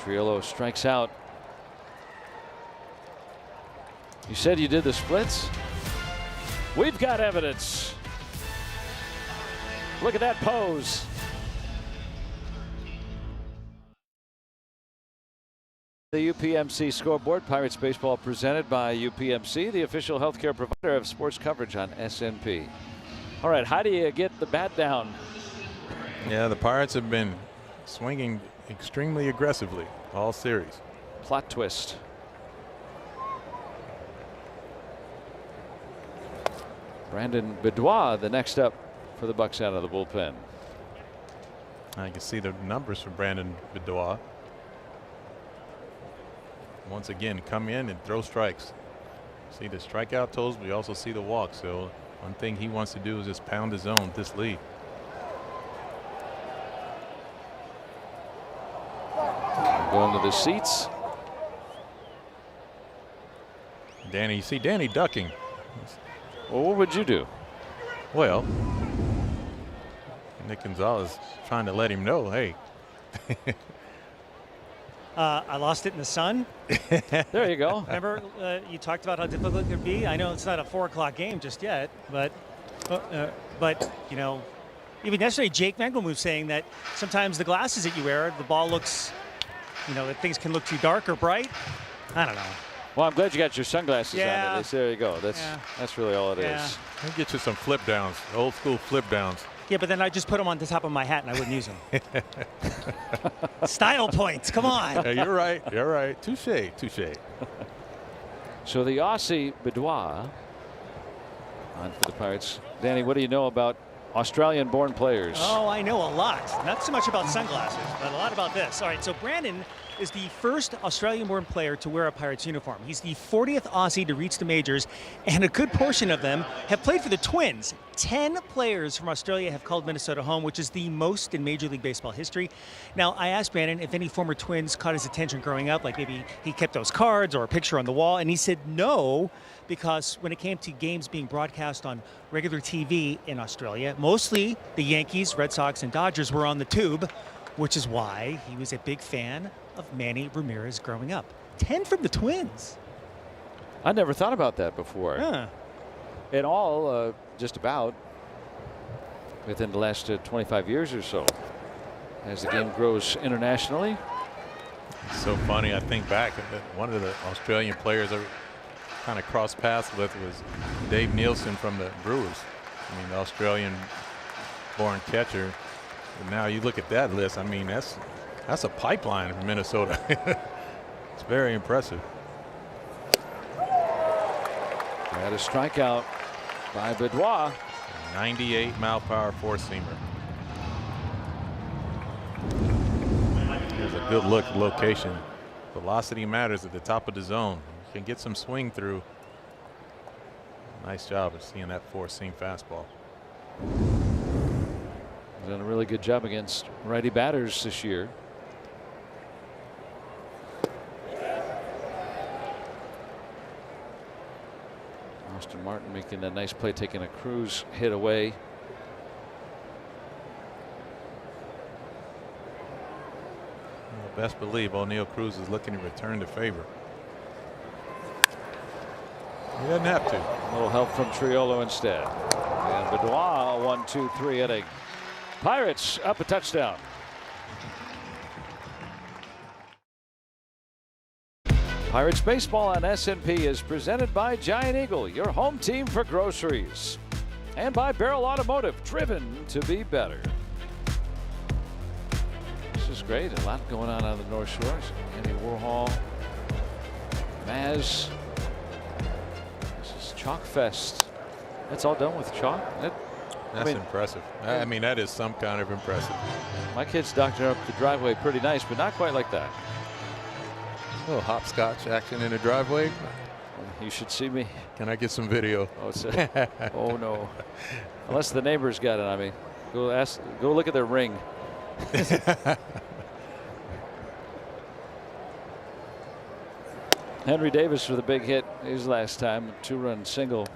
Triolo strikes out. You said you did the splits? We've got evidence. Look at that pose. The UPMC scoreboard. Pirates baseball presented by UPMC, the official healthcare provider of sports coverage on SNP. All right, how do you get the bat down? Yeah, the Pirates have been swinging extremely aggressively all series. Plot twist. Brandon Beddois, the next up for the Bucks out of the bullpen. I can see the numbers for Brandon Beddois. Once again, come in and throw strikes. See the strikeout totals, we also see the walks. So one thing he wants to do is just pound his zone with this lead. Going to the seats. Danny, you see Danny ducking. Well, what would you do? Well, Nick Gonzalez trying to let him know, hey. I lost it in the sun. There you go. Remember, you talked about how difficult it could be. I know it's not a 4 o'clock game just yet, but you know, even yesterday, Jake Mangum was saying that sometimes the glasses that you wear, the ball looks, you know, that things can look too dark or bright. I don't know. Well, I'm glad you got your sunglasses on. At least. There you go. Yeah. That's really all it is. I'll get you some flip downs, old school flip downs. Yeah, but then I just put them on the top of my hat and I wouldn't use them. Style points. Come on. Yeah, you're right. You're right. Touche. Touche. So the Aussie Beddois on for the Pirates. Danny, what do you know about Australian-born players? Oh, I know a lot. Not so much about sunglasses, but a lot about this. All right, so Brandon is the first Australian-born player to wear a Pirates uniform. He's the 40th Aussie to reach the majors, and a good portion of them have played for the Twins. 10 players from Australia have called Minnesota home, which is the most in Major League Baseball history. Now, I asked Brandon if any former Twins caught his attention growing up, like maybe he kept those cards or a picture on the wall, and he said no, because when it came to games being broadcast on regular TV in Australia, mostly the Yankees, Red Sox, and Dodgers were on the tube, which is why he was a big fan of Manny Ramirez growing up. 10 from the Twins. I never thought about that before. Huh. In all, just about within the last 25 years or so, as the game grows internationally. It's so funny. I think back, one of the Australian players I kind of crossed paths with was Dave Nielsen from the Brewers. I mean, the Australian-born catcher. And now you look at that list. I mean, that's a pipeline from Minnesota. It's very impressive. Had a strikeout by Beddois. 98 mile per hour four-seamer. Here's a good look at location. Velocity matters at the top of the zone. You can get some swing through. Nice job of seeing that four-seam fastball. He's done a really good job against righty batters this year. Austin Martin making a nice play, taking a Cruz hit away. Well, best believe O'Neal Cruz is looking to return the favor. He doesn't have to. A little help from Triolo instead. And Beddois, 1-2-3 inning. Pirates up a touchdown. Pirates baseball on S&P is presented by Giant Eagle, your home team for groceries, and by Barrel Automotive, driven to be better. This is great. A lot going on the North Shore. Andy Warhol, Maz. This is Chalk Fest. That's all done with chalk. That's impressive. I mean, that is some kind of impressive. My kids doctored up the driveway pretty nice, but not quite like that. A little hopscotch action in the driveway. You should see me. Can I get some video? Oh, oh no. Unless the neighbors got it on me. Go look at their ring. Henry Davis for the big hit his last time, a 2-run single.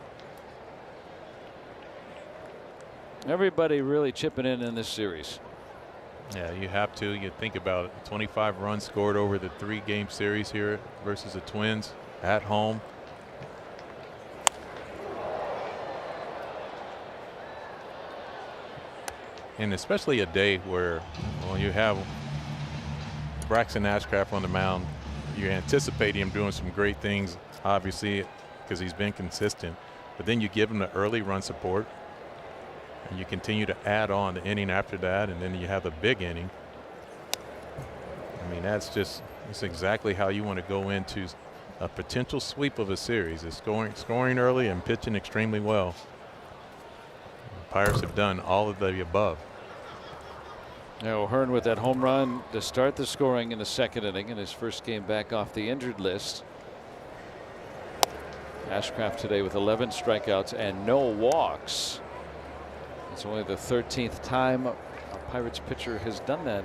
Everybody really chipping in this series. Yeah, you have to. You think about it. 25 runs scored over the 3-game series here versus the Twins at home. And especially a day where, well, you have Braxton Ashcraft on the mound. You anticipate him doing some great things, obviously, because he's been consistent. But then you give him the early run support. And you continue to add on the inning after that, and then you have a big inning. I mean, that's exactly how you want to go into a potential sweep of a series. Is scoring early and pitching extremely well. The Pirates have done all of the above. Now O'Hearn with that home run to start the scoring in the second inning in his first game back off the injured list. Ashcraft today with 11 strikeouts and no walks. It's only the 13th time a Pirates pitcher has done that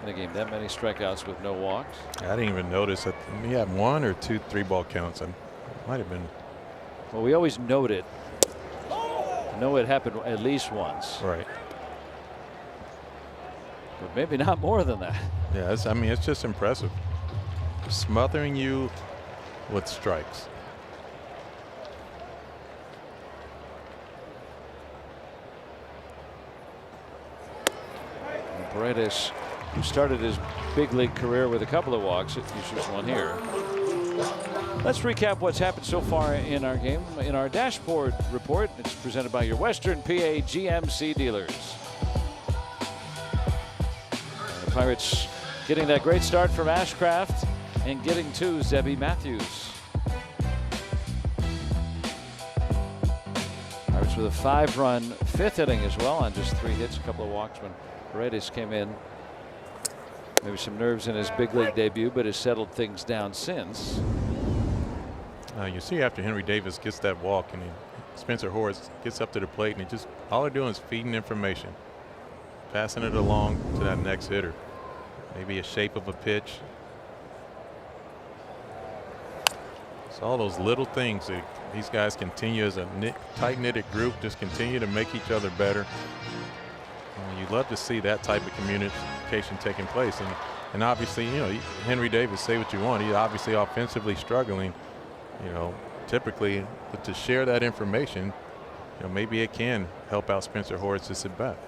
in a game, that many strikeouts with no walks. I didn't even notice that he had 1 or 2 3-ball counts. It might have been. Well, we always note it. Know it happened at least once. Right. But maybe not more than that. Yeah, I mean, it's just impressive. Smothering you with strikes. Paredes, who started his big league career with a couple of walks, he shoots one here. Let's recap what's happened so far in our game in our dashboard report. It's presented by your Western PA GMC dealers. The Pirates getting that great start from Ashcraft and getting to Zebby Matthews. Pirates with a 5-run 5th inning as well on just 3 hits, a couple of walks when Paredes came in. Maybe some nerves in his big league debut, but has settled things down since. You see after Henry Davis gets that walk and Spencer Horwitz gets up to the plate and all they're doing is feeding information, passing it along to that next hitter. Maybe a shape of a pitch. It's all those little things that these guys continue as a tight-knitted group, just continue to make each other better. You'd love to see that type of communication taking place. And obviously, you know, Henry Davis, say what you want, he's obviously offensively struggling. You know, typically, but to share that information, you know, maybe it can help out Spencer Horwitz at bat.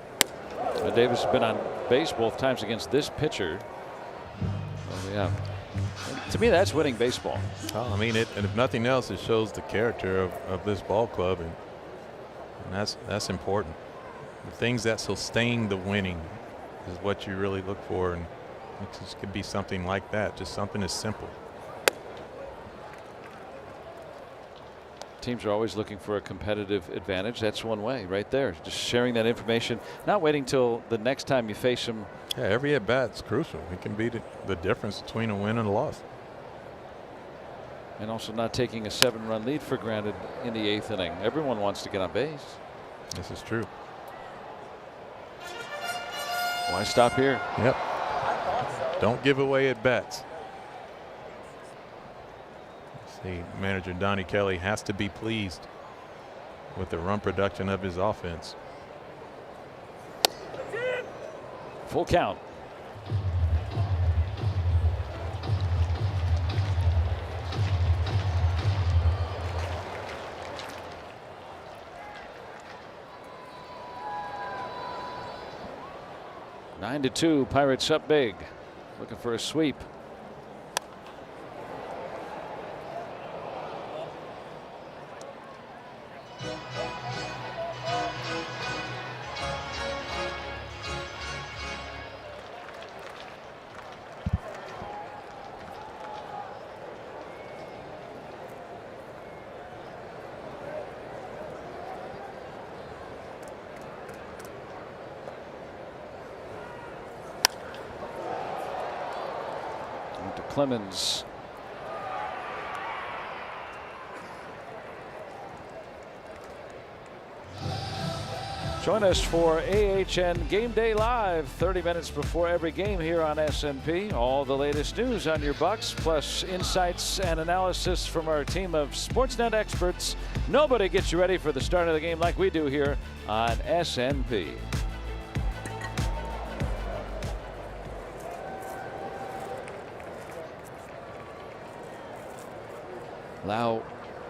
Davis has been on base both times against this pitcher. Yeah, to me, that's winning baseball. Well, I mean, and if nothing else, it shows the character of this ball club, and that's important. The things that sustain the winning is what you really look for, and it just could be something like that, just something as simple. Teams are always looking for a competitive advantage. That's one way right there. Just sharing that information, not waiting till the next time you face them. Yeah, every at bat's crucial. It can be the difference between a win and a loss. And also not taking a 7-run lead for granted in the 8th inning. Everyone wants to get on base. This is true. Why stop here? Yep. Don't give away at bats. See, manager Donnie Kelly has to be pleased with the run production of his offense. Full count. Nine to 2, Pirates up big, looking for a sweep. Clemens. Join us for AHN Game Day Live 30 minutes before every game here on SMP. All the latest news on your Bucks, plus insights and analysis from our team of Sportsnet experts. Nobody gets you ready for the start of the game like we do here on SMP. Lau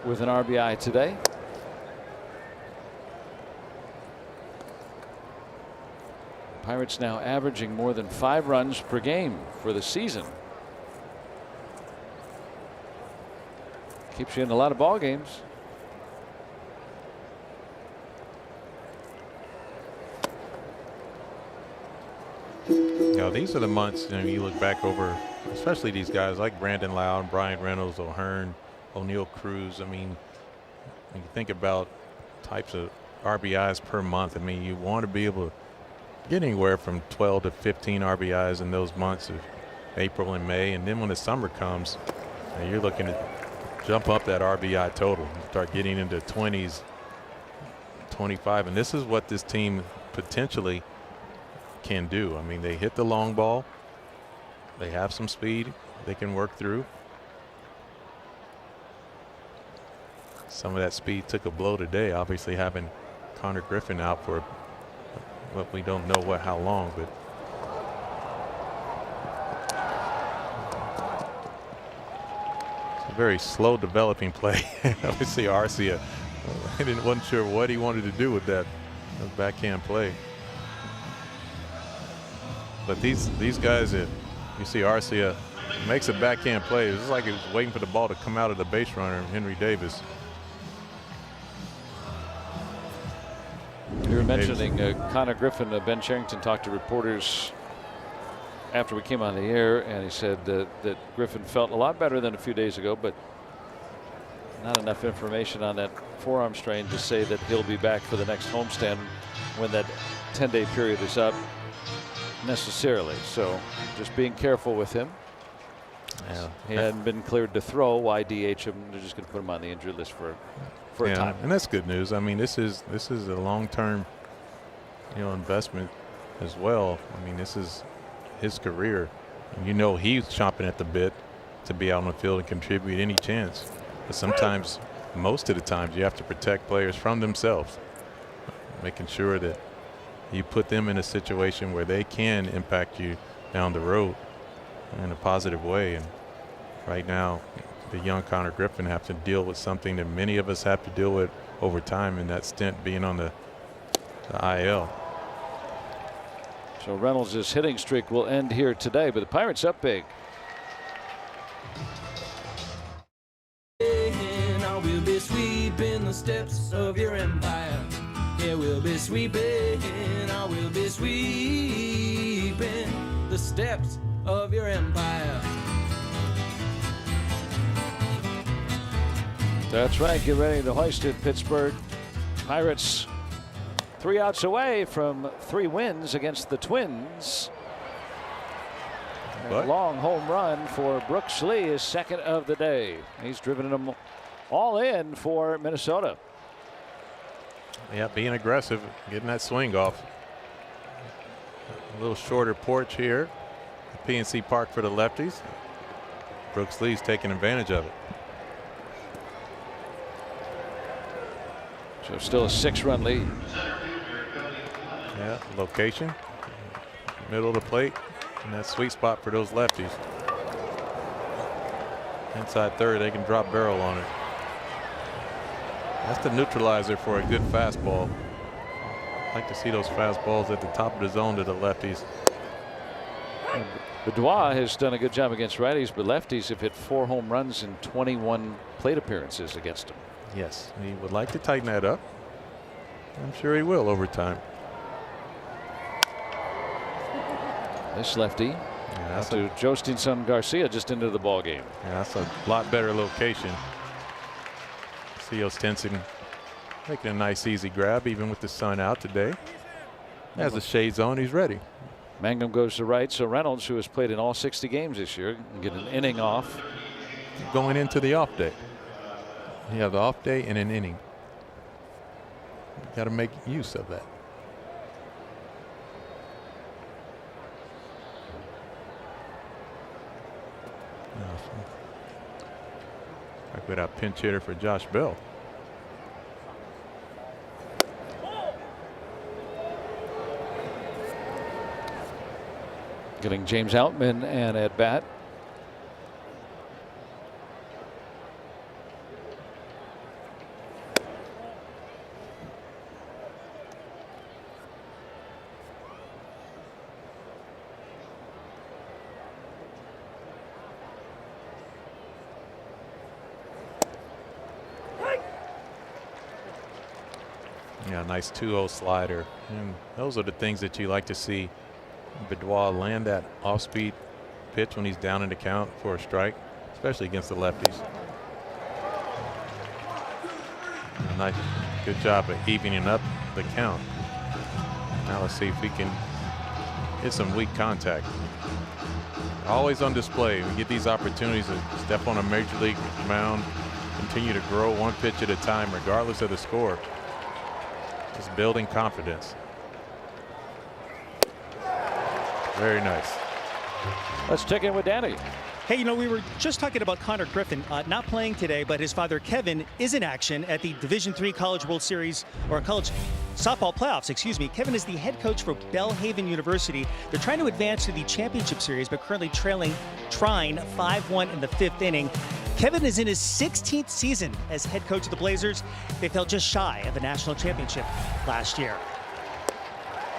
with an RBI today. Pirates now averaging more than 5 runs per game for the season. Keeps you in a lot of ball games. You know, these are the months, you know, you look back over, especially these guys like Brandon Lowe, Brian Reynolds, O'Hearn, O'Neal Cruz. I mean, when you think about types of RBIs per month, I mean, you want to be able to get anywhere from 12 to 15 RBIs in those months of April and May. And then when the summer comes, you're looking to jump up that RBI total. You start getting into 20s, 25. And this is what this team potentially can do. I mean, they hit the long ball. They have some speed they can work through. Some of that speed took a blow today, obviously having Connor Griffin out for what we don't know how long, but it's a very slow developing play. Obviously Arcia wasn't sure what he wanted to do with that backhand play. But these guys, that you see Arcia makes a backhand play. It's like he was waiting for the ball to come out of the base runner, Henry Davis. You were mentioning Connor Griffin. Ben Cherington talked to reporters after we came on the air, and he said that Griffin felt a lot better than a few days ago, but not enough information on that forearm strain to say that he'll be back for the next homestand when that 10-day period is up necessarily. So just being careful with him. Yeah. He hadn't been cleared to throw. Why DH him? They're just going to put him on the injured list for a time. And that's good news. I mean, this is a long-term, you know, investment as well. I mean, this is his career. And you know, he's chomping at the bit to be out on the field and contribute any chance. But sometimes, most of the times, you have to protect players from themselves, making sure that you put them in a situation where they can impact you down the road in a positive way. And right now, the young Connor Griffin have to deal with something that many of us have to deal with over time, and that stint being on the IL. So Reynolds' hitting streak will end here today, but the Pirates up big. I will be sweeping the steps of your empire. Yeah, we'll be sweeping. I will be sweeping the steps of your empire. That's right. Get ready to hoist it, Pittsburgh. Pirates 3 outs away from 3 wins against the Twins. A long home run for Brooks Lee, his second of the day. He's driven them all in for Minnesota. Yeah, being aggressive, getting that swing off. A little shorter porch here at PNC Park for the lefties. Brooks Lee's taking advantage of it. So still a 6-run lead. Yeah, location, middle of the plate, and that sweet spot for those lefties. Inside third, they can drop barrel on it. That's the neutralizer for a good fastball. I like to see those fastballs at the top of the zone to the lefties. Benoit has done a good job against righties, but lefties have hit 4 home runs in 21 plate appearances against him. Yes, he would like to tighten that up. I'm sure he will over time. This lefty, after Jostinson Garcia just into the ball game. Yeah, that's a lot better location. See Stinson making a nice easy grab even with the sun out today. Has the shades on, he's ready. Mangum goes to right, so Reynolds, who has played in all 60 games this year, can get an inning off. Going into the off day. You have the off day and an inning. Got to make use of that. Like with that pinch hitter for Josh Bell. Getting James Outman and at bat. Yeah, nice 2-0 slider. And those are the things that you like to see Bedwall land that off-speed pitch when he's down in the count for a strike, especially against the lefties. A nice, good job of evening up the count. Now let's see if we can hit some weak contact. Always on display. We get these opportunities to step on a major league mound, continue to grow one pitch at a time, regardless of the score. Just building confidence. Very nice. Let's check in with Danny. Hey, you know, we were just talking about Connor Griffin not playing today, but his father Kevin is in action at the Division III College World Series, or College Softball Playoffs, excuse me. Kevin is the head coach for Belhaven University. They're trying to advance to the championship series, but currently trailing Trine 5-1 in the 5th inning. Kevin is in his 16th season as head coach of the Blazers. They fell just shy of the national championship last year.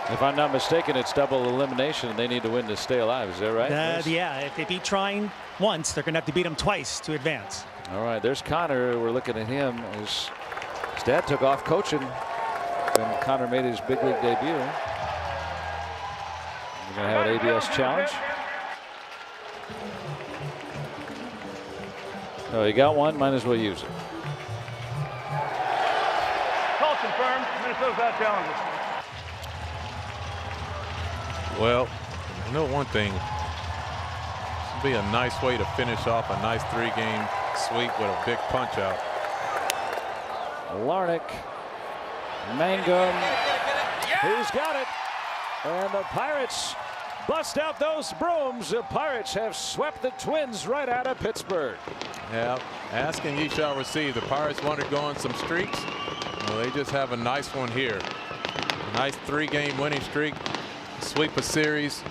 If I'm not mistaken, it's double elimination. They need to win to stay alive. Is that right? Yeah, if they beat Trine once, they're going to have to beat them twice to advance. All right, there's Connor. We're looking at him. His dad took off coaching when Connor made his big league debut. We're going to have an ABS challenge. Oh, you got one. Might as well use it. Call confirmed. Minnesota's out challenges. Well, you know one thing, this would be a nice way to finish off a nice 3-game sweep with a big punch out. Larnick, Mangum, he's got it. And the Pirates bust out those brooms. The Pirates have swept the Twins right out of Pittsburgh. Yeah, ask and ye shall receive. The Pirates want to go on some streaks. Well, they just have a nice one here. A nice 3-game winning streak. Sweep a series.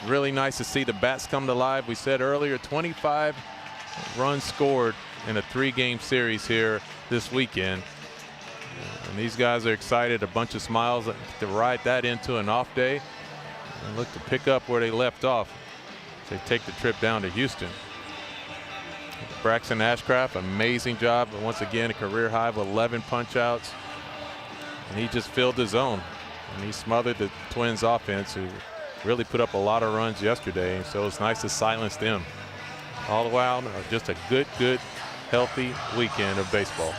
Really nice to see the bats come to life. We said earlier 25 runs scored in a 3-game series here this weekend. And these guys are excited. A bunch of smiles to ride that into an off day and look to pick up where they left off. They take the trip down to Houston. Braxton Ashcraft, amazing job. But once again, a career high of 11 punch outs. And he just filled the zone. And he smothered the Twins offense, who really put up a lot of runs yesterday. So it's nice to silence them. All the while, just a good, healthy weekend of baseball.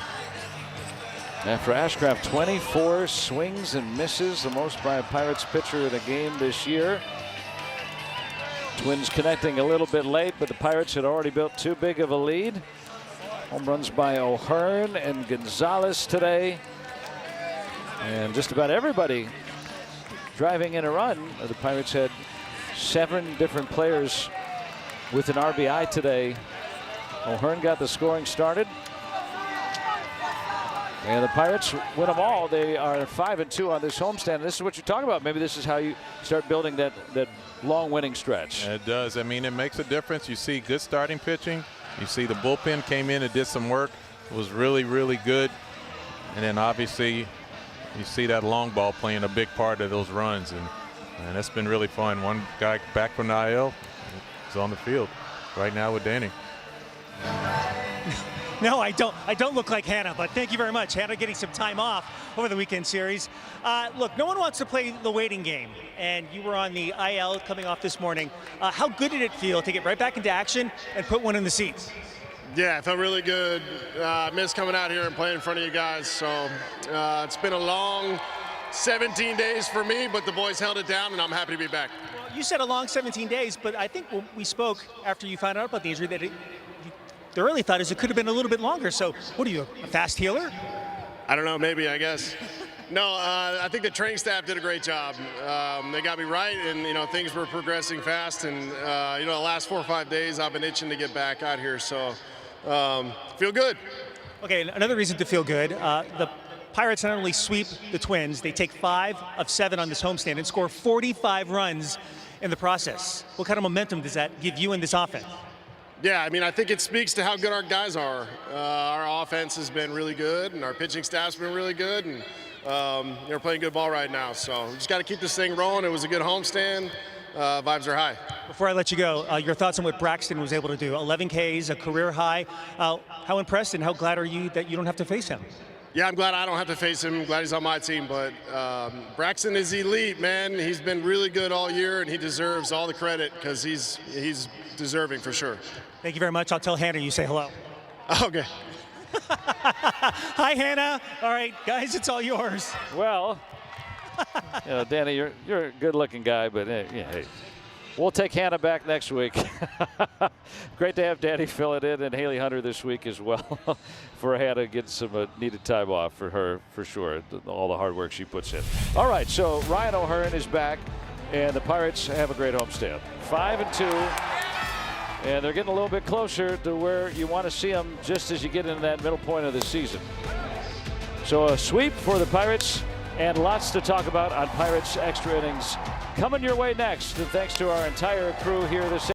After Ashcraft, 24 swings and misses, the most by a Pirates pitcher in a game this year. Twins connecting a little bit late, but the Pirates had already built too big of a lead. Home runs by O'Hearn and Gonzalez today. And just about everybody driving in a run. The Pirates had 7 different players with an RBI today. O'Hearn got the scoring started. And the Pirates win them all. They are 5-2 on this homestand. This is what you're talking about. Maybe this is how you start building that long winning stretch. It does. I mean, it makes a difference. You see good starting pitching. You see the bullpen came in and did some work. It was really, really good. And then obviously you see that long ball playing a big part of those runs. And that's been really fun. One guy back from the IL is on the field right now with Danny. No, I don't look like Hannah, but thank you very much. Hannah getting some time off over the weekend series. Look, no one wants to play the waiting game, and you were on the IL coming off this morning. How good did it feel to get right back into action and put one in the seats? Yeah, it felt really good. I miss coming out here and playing in front of you guys. So it's been a long 17 days for me, but the boys held it down, and I'm happy to be back. Well, you said a long 17 days, but I think when we spoke after you found out about the injury that the early thought is it could have been a little bit longer. So what are you, a fast healer? I don't know, maybe, I guess. No, I think the training staff did a great job. They got me right, and things were progressing fast. And the last 4 or 5 days, I've been itching to get back out here. So feel good. Okay, another reason to feel good. The Pirates not only sweep the Twins, they take 5 of 7 on this homestand and score 45 runs in the process. What kind of momentum does that give you in this offense? Yeah, I mean, I think it speaks to how good our guys are. Our offense has been really good, and our pitching staff's been really good, and we're playing good ball right now. So we just got to keep this thing rolling. It was a good homestand. Vibes are high. Before I let you go, your thoughts on what Braxton was able to do. 11 Ks, a career high. How impressed and how glad are you that you don't have to face him? Yeah, I'm glad I don't have to face him. I'm glad he's on my team. But Braxton is elite, man. He's been really good all year, and he deserves all the credit because he's deserving for sure. Thank you very much. I'll tell Hannah you say hello. Okay. Hi, Hannah. All right, guys, it's all yours. Well, Danny, you're a good-looking guy, but hey, we'll take Hannah back next week. Great to have Danny fill it in, and Haley Hunter this week as well for Hannah to get some needed time off for her, for sure, all the hard work she puts in. All right, so Ryan O'Hearn is back, and the Pirates have a great homestand. 5-2, and they're getting a little bit closer to where you want to see them just as you get into that middle point of the season. So a sweep for the Pirates, and lots to talk about on Pirates Extra Innings coming your way next. And thanks to our entire crew here this